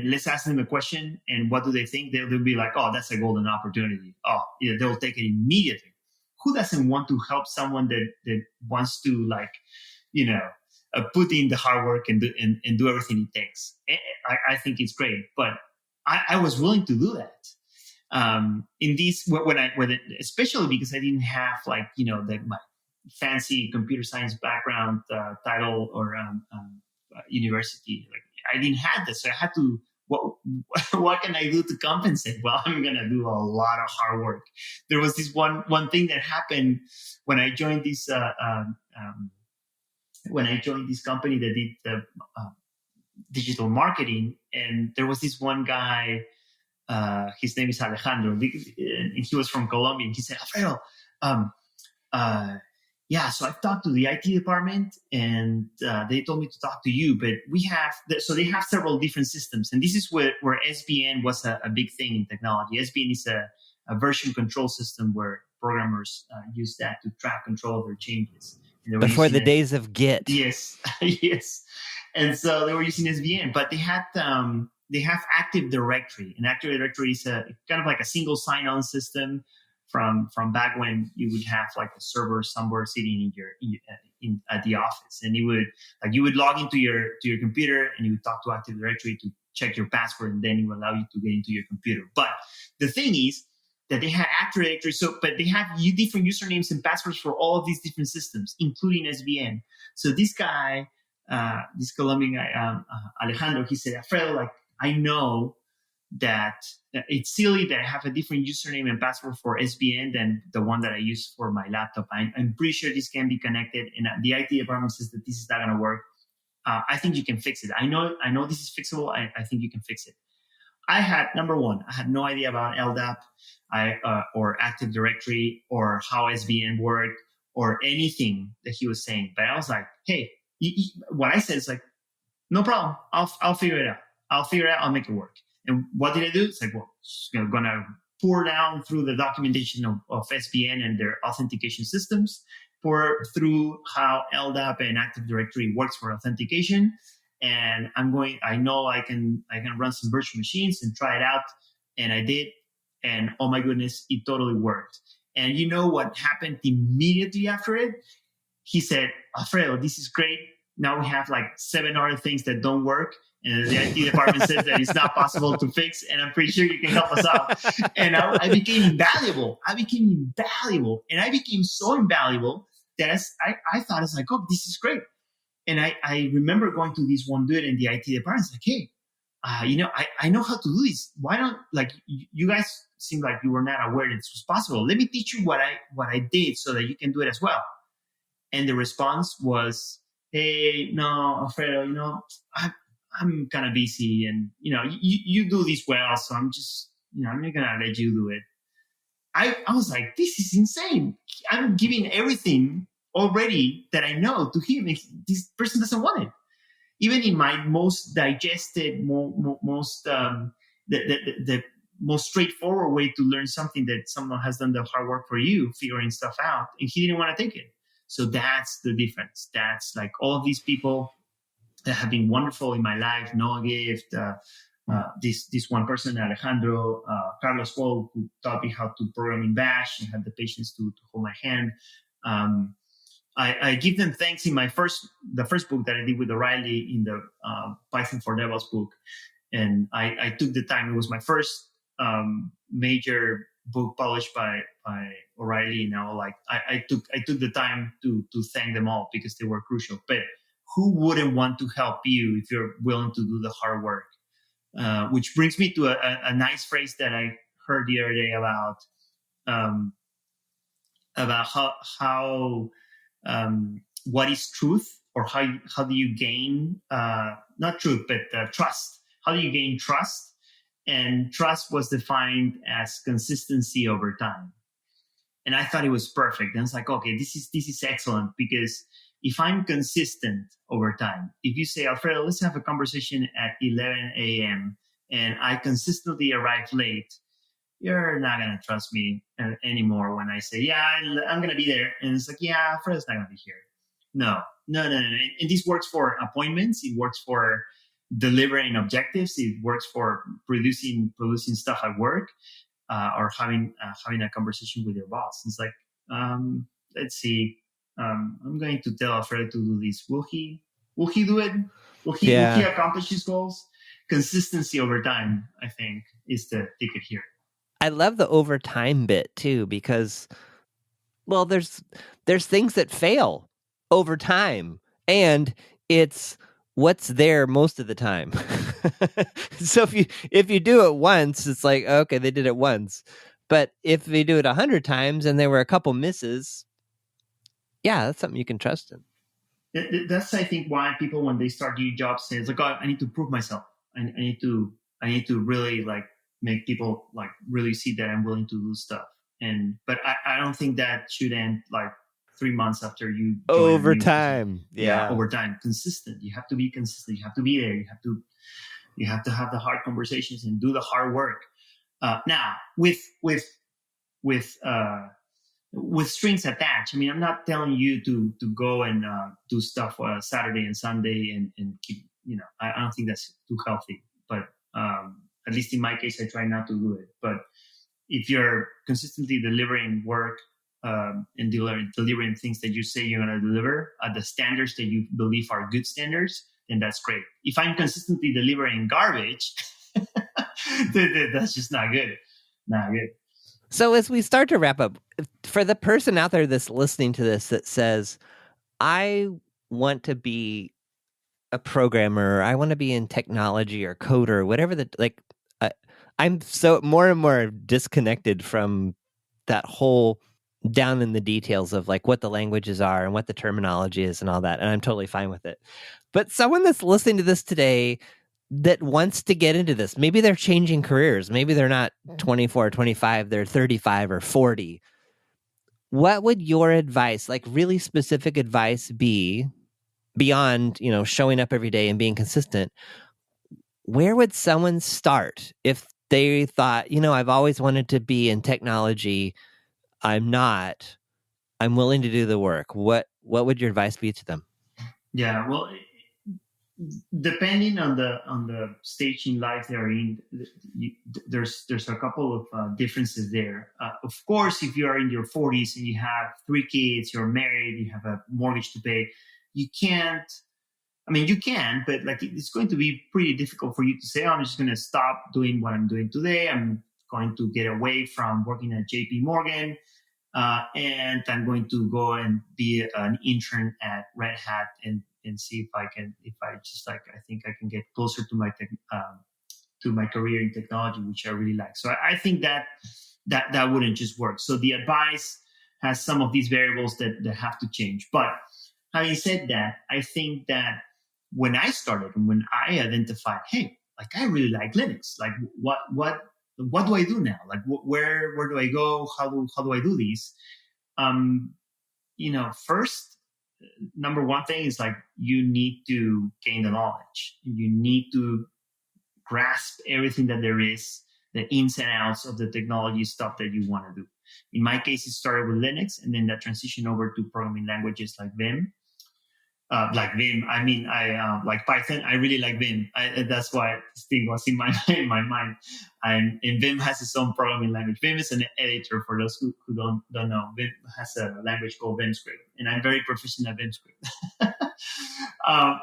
B: let's ask them a question. And what do they think? They'll be like, "Oh, that's a golden opportunity." Oh, yeah, they'll take it immediately. Who doesn't want to help someone that wants to, like, put in the hard work and do everything it takes? I think it's great, but I was willing to do that. In these, especially because I didn't have my fancy computer science background, title, or university. Like, I didn't have this, so I had to. What can I do to compensate? Well, I'm gonna do a lot of hard work. There was this one thing that happened when I joined this company that did the digital marketing, and there was this one guy. His name is Alejandro, and he was from Colombia. And he said, "Alfredo, so I've talked to the IT department, and they told me to talk to you. But they have several different systems, and this is where SVN was a big thing in technology. SVN is a version control system where programmers use that to track control of their changes.
A: Before the days of Git.
B: Yes, yes. And so they were using SVN, but they have Active Directory, and Active Directory is a kind of like a single sign-on system from back when you would have like a server somewhere sitting in at the office, and you would log into your computer and you would talk to Active Directory to check your password, and then it will allow you to get into your computer. But the thing is that they had Active Directory, but they have different usernames and passwords for all of these different systems, including SVN. So this guy, this Colombian guy, Alejandro, he said, Alfredo, like, I know that it's silly that I have a different username and password for SVN than the one that I use for my laptop. I'm pretty sure this can be connected, and the IT department says that this is not going to work. I think you can fix it. I know this is fixable. I think you can fix it. I had no idea about LDAP or Active Directory or how SVN worked or anything that he was saying. But I was like, hey, what I said is like, no problem. I'll figure it out. I'll make it work. And what did I do? It's like, well, I'm going to pour down through the documentation of SVN and their authentication systems, pour through how LDAP and Active Directory works for authentication. And I know I can run some virtual machines and try it out. And I did. And oh my goodness, it totally worked. And you know what happened immediately after it? He said, Alfredo, this is great. Now we have like 7 other things that don't work. And the IT department says that it's not possible to fix. And I'm pretty sure you can help us out. And I became invaluable. And I became so invaluable that I thought, it's like, oh, this is great. And I remember going to this one dude in the IT department. It's like, hey, I know how to do this. Why don't, like, you guys seem like you were not aware that this was possible. Let me teach you what I did so that you can do it as well. And the response was, hey, no, Alfredo, I'm kind of busy, and you do this well, so I'm just, I'm not gonna let you do it. I was like, this is insane. I'm giving everything already that I know to him. This person doesn't want it. Even in my most digested, most the most straightforward way to learn something that someone has done the hard work for you, figuring stuff out, and he didn't want to take it. So that's the difference. That's like all of these people that have been wonderful in my life. Noah Gift, this one person, Alejandro, Carlos Paul, who taught me how to program in Bash and had the patience to hold my hand. I give them thanks in the first book that I did with O'Reilly, in the Python for DevOps book. And I took the time. It was my first major book published by O'Reilly. I took the time to thank them all because they were crucial. But who wouldn't want to help you if you're willing to do the hard work? Which brings me to a nice phrase that I heard the other day about how what is truth, or how do you gain not truth but trust? How do you gain trust? And trust was defined as consistency over time. And I thought it was perfect. And it's like, okay, this is excellent, because if I'm consistent over time, if you say, Alfredo, let's have a conversation at 11 a.m. and I consistently arrive late, you're not going to trust me anymore when I say, yeah, I'm going to be there. And it's like, yeah, Alfredo's not going to be here. No. And this works for appointments. It works for delivering objectives. It works for producing stuff at work, or having a conversation with your boss. It's like, let's see. I'm going to tell Alfredo to do this. Will he do it? Will he accomplish his goals? Consistency over time, I think, is the ticket here.
A: I love the over time bit too, because, well, there's things that fail over time, and it's what's there most of the time. So if you do it once, it's like, okay, they did it once. But if they do it 100 times and there were a couple misses, yeah, that's something you can trust in.
B: That's, I think, why people, when they start new jobs, say, it's like, oh, I need to prove myself. I need to really like make people like really see that I'm willing to do stuff. But I don't think that should end like 3 months after you
A: over time.
B: Yeah, over time. Consistent. You have to be consistent. You have to be there. You have to have the hard conversations and do the hard work. Now with with strings attached. I mean, I'm not telling you to go and do stuff Saturday and Sunday and keep, I don't think that's too healthy. But at least in my case, I try not to do it. But if you're consistently delivering work and delivering things that you say you're going to deliver at the standards that you believe are good standards, then that's great. If I'm consistently delivering garbage, that's just not good. Not good.
A: So as we start to wrap up, for the person out there that's listening to this that says, I want to be a programmer, I want to be in technology or coder, whatever I'm so more and more disconnected from that whole down in the details of like what the languages are and what the terminology is and all that. And I'm totally fine with it. But someone that's listening to this today that wants to get into this, maybe they're changing careers. Maybe they're not 24 or 25, they're 35 or 40. What would your advice, like really specific advice, be beyond, showing up every day and being consistent? Where would someone start if they thought, I've always wanted to be in technology, I'm not, I'm willing to do the work? What would your advice be to them?
B: Yeah, well, depending on the stage in life they're in, there's a couple of differences there. Of course, if you are in your 40s and you have 3 kids, you're married, you have a mortgage to pay, you can't. I mean, you can, but like it's going to be pretty difficult for you to say, oh, I'm just going to stop doing what I'm doing today. I'm going to get away from working at JP Morgan. And I'm going to go and be an intern at Red Hat and see I think I can get closer to my career in technology, which I really like. So I think that wouldn't just work. So the advice has some of these variables that have to change. But having said that, I think that when I started and when I identified, hey, like I really like Linux, like what do I do now? Like where do I go? How do I do these? First, number one thing is like you need to gain the knowledge. You need to grasp everything that there is, the ins and outs of the technology stuff that you want to do. In my case, it started with Linux, and then that transition over to programming languages like Vim. I mean, I like Python. I really like Vim. That's why this thing was in my mind. And Vim has its own programming language. Vim is an editor for those who don't know. Vim has a language called VimScript, and I'm very proficient at VimScript.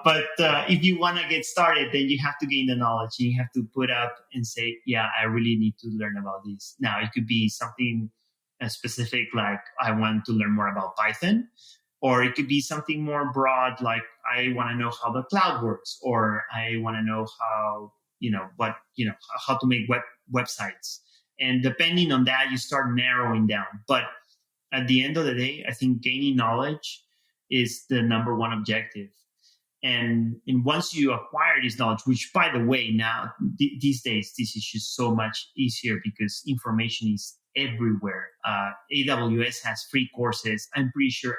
B: But if you want to get started, then you have to gain the knowledge. You have to put up and say, yeah, I really need to learn about this. Now, it could be something specific, like I want to learn more about Python. Or it could be something more broad, like I want to know how the cloud works, or I want to know how, how to make websites. And depending on that, you start narrowing down. But at the end of the day, I think gaining knowledge is the number one objective. And once you acquire this knowledge, which by the way, now these days, this is just so much easier because information is everywhere. AWS has free courses. I'm pretty sure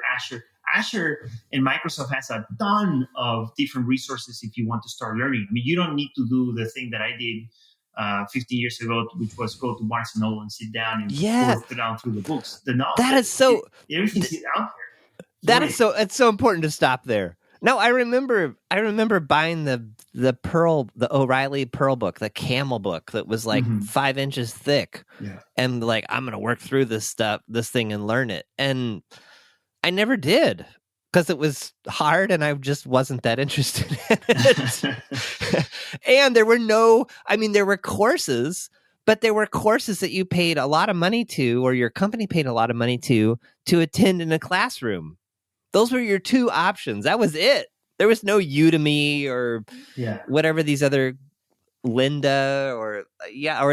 B: Azure and Microsoft has a ton of different resources if you want to start learning. I mean, you don't need to do the thing that I did 15 years ago, which was go to Barnes & Noble and sit down and work down through the books. The knowledge,
A: that is so...
B: everything's out there.
A: It's so important to stop there. No, I remember buying the O'Reilly Pearl book, the Camel book that was like 5 inches thick.
B: Yeah.
A: And like, I'm going to work through this thing and learn it. And I never did because it was hard and I just wasn't that interested in it. And there were courses, but there were courses that you paid a lot of money to, or your company paid a lot of money to attend in a classroom. Those were your 2 options. That was it. There was no Udemy or whatever these other Linda or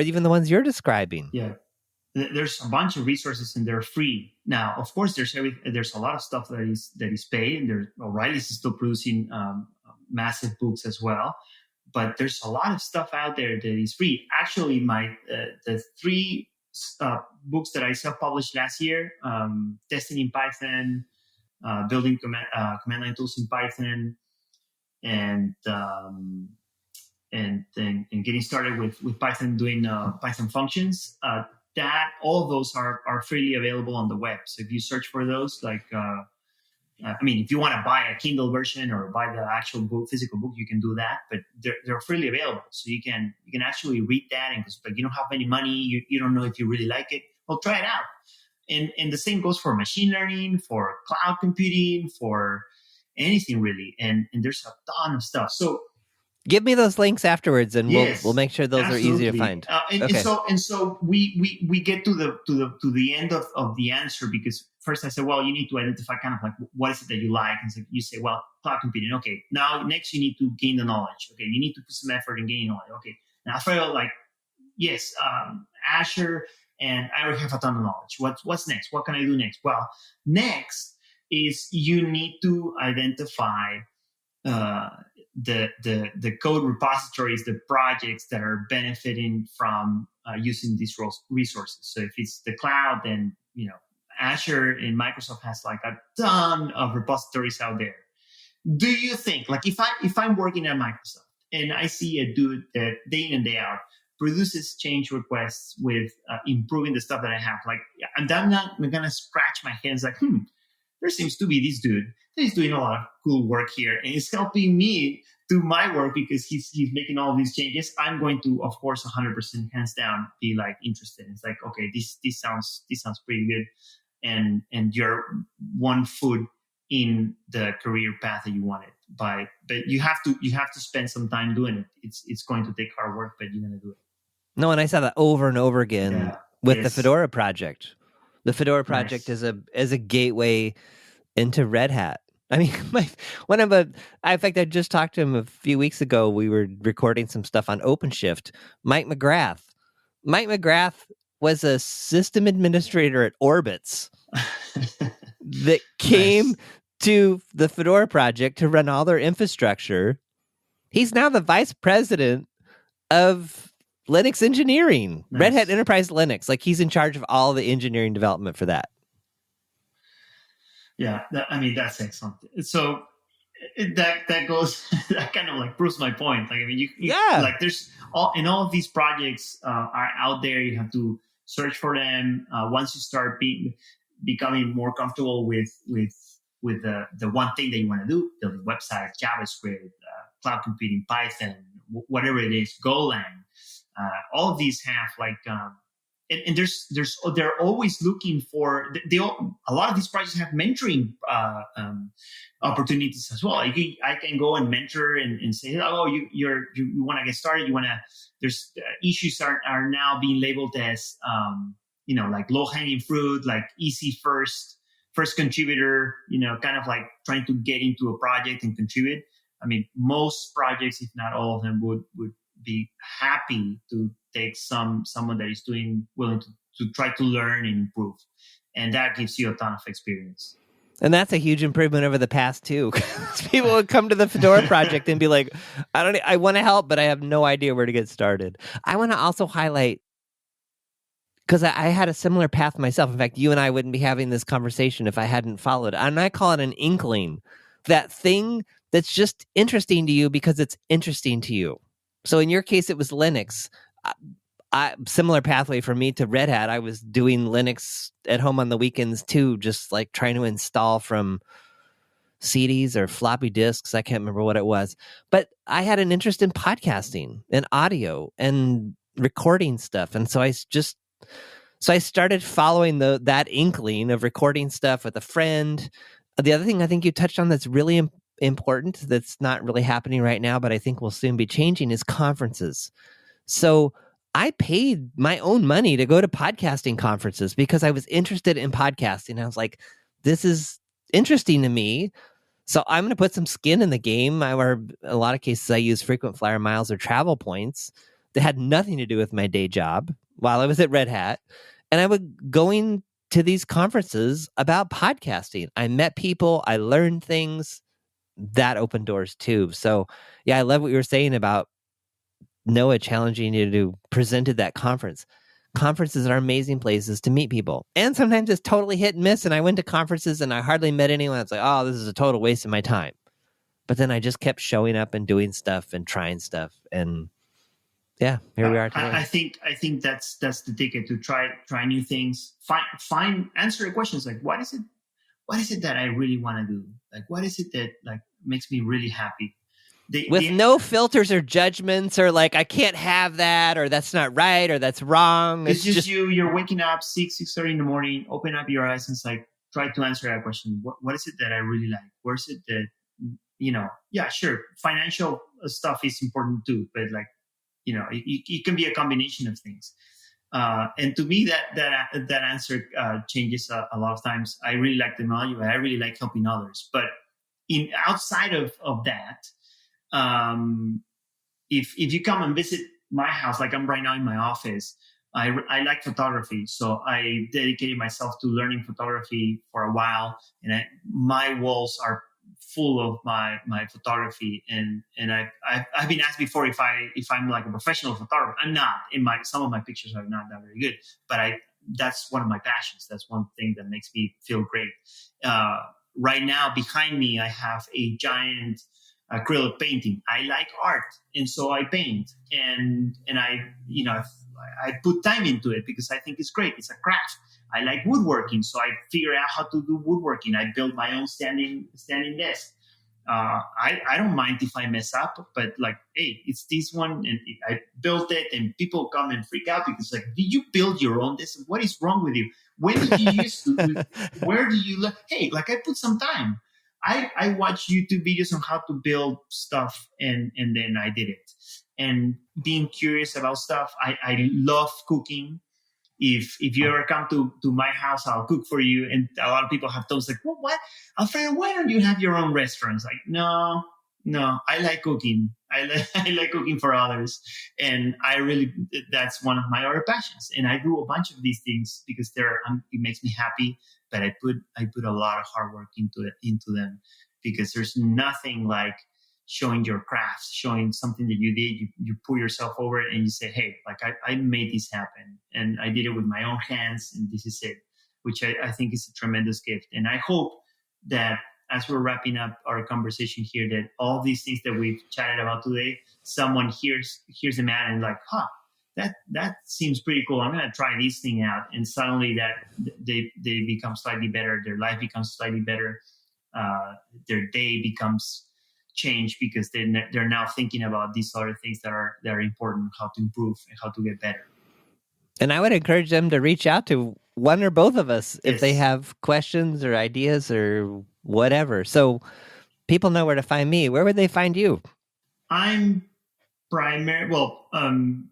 A: even the ones you're describing.
B: Yeah. There's a bunch of resources and they're free. Now, of course, there's a lot of stuff that is paid, and O'Reilly's is still producing massive books as well. But there's a lot of stuff out there that is free. Actually, the 3 books that I self-published last year, Testing in Python, building command line tools in Python, and getting started with Python, doing Python functions. that all of those are freely available on the web. So if you search for those, like I mean, if you want to buy a Kindle version or buy the actual book, physical book, you can do that, but they're freely available. So you can actually read that, and because like you don't have any money, you don't know if you really like it, well, try it out. And the same goes for machine learning, for cloud computing, for anything really. And there's a ton of stuff. So
A: give me those links afterwards, and
B: yes,
A: we'll make sure those
B: absolutely.
A: are easy to find.
B: And so we get to the end of the answer, because first I said, well, you need to identify kind of like what is it that you like, and so you say, well, cloud computing. Okay, now next you need to gain the knowledge. Okay, you need to put some effort in gaining knowledge. Okay, now Alfredo, like, yes, Azure, and I already have a ton of knowledge. What's next? What can I do next? Well, next is you need to identify the code repositories, the projects that are benefiting from using these resources. So if it's the cloud, then Azure and Microsoft has like a ton of repositories out there. Do you think, like, if I'm working at Microsoft and I see a dude that day in and day out produces change requests with improving the stuff that I have, like, I'm not gonna scratch my hands like, there seems to be this dude that is doing a lot of cool work here and is helping me do my work because he's making all these changes. I'm going to, of course, 100% hands down be like interested. It's like, okay, this sounds pretty good, and you're one foot in the career path that you wanted. But you have to spend some time doing it. It's going to take hard work, but you're gonna do it.
A: No, and I saw that over and over again with the Fedora project. The Fedora project is a gateway into Red Hat. I mean, in fact, I just talked to him a few weeks ago. We were recording some stuff on OpenShift. Mike McGrath. Mike McGrath was a system administrator at Orbitz that came to the Fedora project to run all their infrastructure. He's now the vice president of Linux engineering, Red Hat Enterprise Linux. Like, he's in charge of all the engineering development for that.
B: Yeah, that's excellent. So that goes, that kind of like proves my point. Like, I mean, you like, there's all of these projects are out there. You have to search for them. Once you start becoming more comfortable with the one thing that you want to do, building websites, JavaScript, cloud computing, Python, whatever it is, Golang. All of these have like, and they're always looking for. A lot of these projects have mentoring opportunities as well. I can go and mentor and say, oh, you want to get started. You want to. There's issues are now being labeled as like low hanging fruit, like easy first contributor. Kind of like trying to get into a project and contribute. I mean, most projects, if not all of them, would be happy to take someone that is willing to try to learn and improve, and that gives you a ton of experience.
A: And that's a huge improvement over the past too. People would come to the Fedora project and be like, I want to help, but I have no idea where to get started. I want to also highlight, because I had a similar path myself. In fact, you and I wouldn't be having this conversation if I hadn't followed. And I call it an inkling, that thing that's just interesting to you because it's interesting to you. So in your case, it was Linux. Similar pathway for me to Red Hat. I was doing Linux at home on the weekends too, just like trying to install from CDs or floppy disks. I can't remember what it was. But I had an interest in podcasting and audio and recording stuff. And so I started following that inkling of recording stuff with a friend. The other thing I think you touched on that's really important, that's not really happening right now, but I think will soon be changing, is conferences. So I paid my own money to go to podcasting conferences because I was interested in podcasting. I was like, this is interesting to me, so I'm going to put some skin in the game. Or in a lot of cases, I use frequent flyer miles or travel points that had nothing to do with my day job while I was at Red Hat. And I would going to these conferences about podcasting. I met people, I learned things. That opened doors too. So yeah, I love what you were saying about Noah challenging you to present at that conference. Conferences are amazing places to meet people. And sometimes it's totally hit and miss. And I went to conferences and I hardly met anyone. It's like, oh, this is a total waste of my time. But then I just kept showing up and doing stuff and trying stuff. And Yeah, here we are today.
B: I think that's the ticket to try new things. Answer the questions like what is it that I really want to do? Like what is it that like makes me really happy?
A: With no filters or judgments or like I can't have that or that's not right or that's wrong.
B: It's just you're waking up 6:30 in the morning, open up your eyes and it's like try to answer that question. What is it that I really like? Where is it that yeah, sure, financial stuff is important too, but like it can be a combination of things. And to me, that answer changes a lot of times. I really like technology, but I really like helping others. But outside of that, if you come and visit my house, like I'm right now in my office, I like photography, so I dedicated myself to learning photography for a while, and my walls are full of my photography, and I've been asked before if I'm like a professional photographer. I'm not. Some of my pictures are not that very good, but that's one of my passions. That's one thing that makes me feel great. Right now, behind me, I have a giant acrylic painting. I like art, and so I paint, and I put time into it because I think it's great. It's a craft. I like woodworking, so I figured out how to do woodworking. I built my own standing desk. I don't mind if I mess up, but like, hey, it's this one, and I built it, and people come and freak out because like, did you build your own desk? What is wrong with you? When did you use to? Where do you look? Hey, like I put some time. I watch YouTube videos on how to build stuff, and then I did it. And being curious about stuff, I love cooking. If you ever come to my house, I'll cook for you. And a lot of people have thoughts like, well, what, Alfredo, why don't you have your own restaurants? Like, no, I like cooking. I like cooking for others. And that's one of my other passions. And I do a bunch of these things because it makes me happy, but I put a lot of hard work into them, because there's nothing like showing your craft, showing something that you did, you pull yourself over it and you say, hey, like I made this happen, and I did it with my own hands, and this is it, which I think is a tremendous gift. And I hope that as we're wrapping up our conversation here, that all these things that we've chatted about today, someone hears them out and like, that seems pretty cool. I'm going to try this thing out. And suddenly that they become slightly better. Their life becomes slightly better. Their day becomes change because they're now thinking about these other things that are important, how to improve and how to get better.
A: And I would encourage them to reach out to one or both of us if they have questions or ideas or whatever. So people know where to find me. Where would they find you?
B: I'm I'm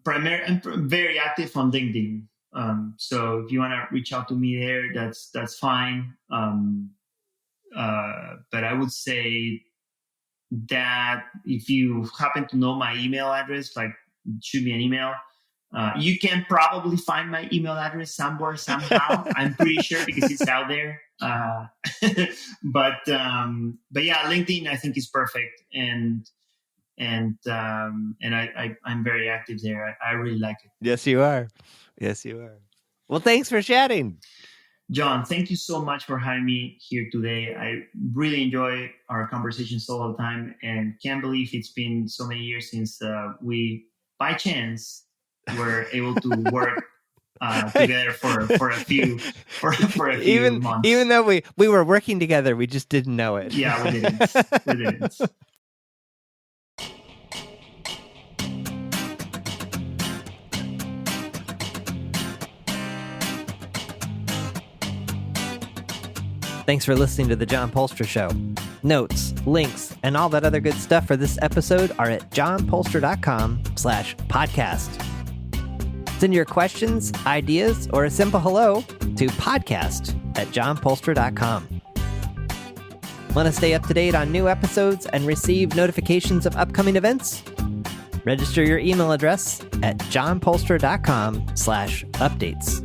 B: very active on LinkedIn. So if you want to reach out to me there, that's fine. But I would say that if you happen to know my email address, like shoot me an email. You can probably find my email address somewhere, somehow. I'm pretty sure because it's out there. But yeah, LinkedIn I think is perfect, and I'm very active there. I really like it.
A: Yes, you are. Well, thanks for chatting.
B: John, thank you so much for having me here today. I really enjoy our conversations all the time, and can't believe it's been so many years since we, by chance, were able to work together for a few months.
A: Even though we were working together, we just didn't know it.
B: Yeah, we didn't.
A: Thanks for listening to The John Polstra Show. Notes, links, and all that other good stuff for this episode are at johnpolstra.com/podcast. Send your questions, ideas, or a simple hello to podcast@johnpolstra.com. Want to stay up to date on new episodes and receive notifications of upcoming events? Register your email address at johnpolstra.com/updates.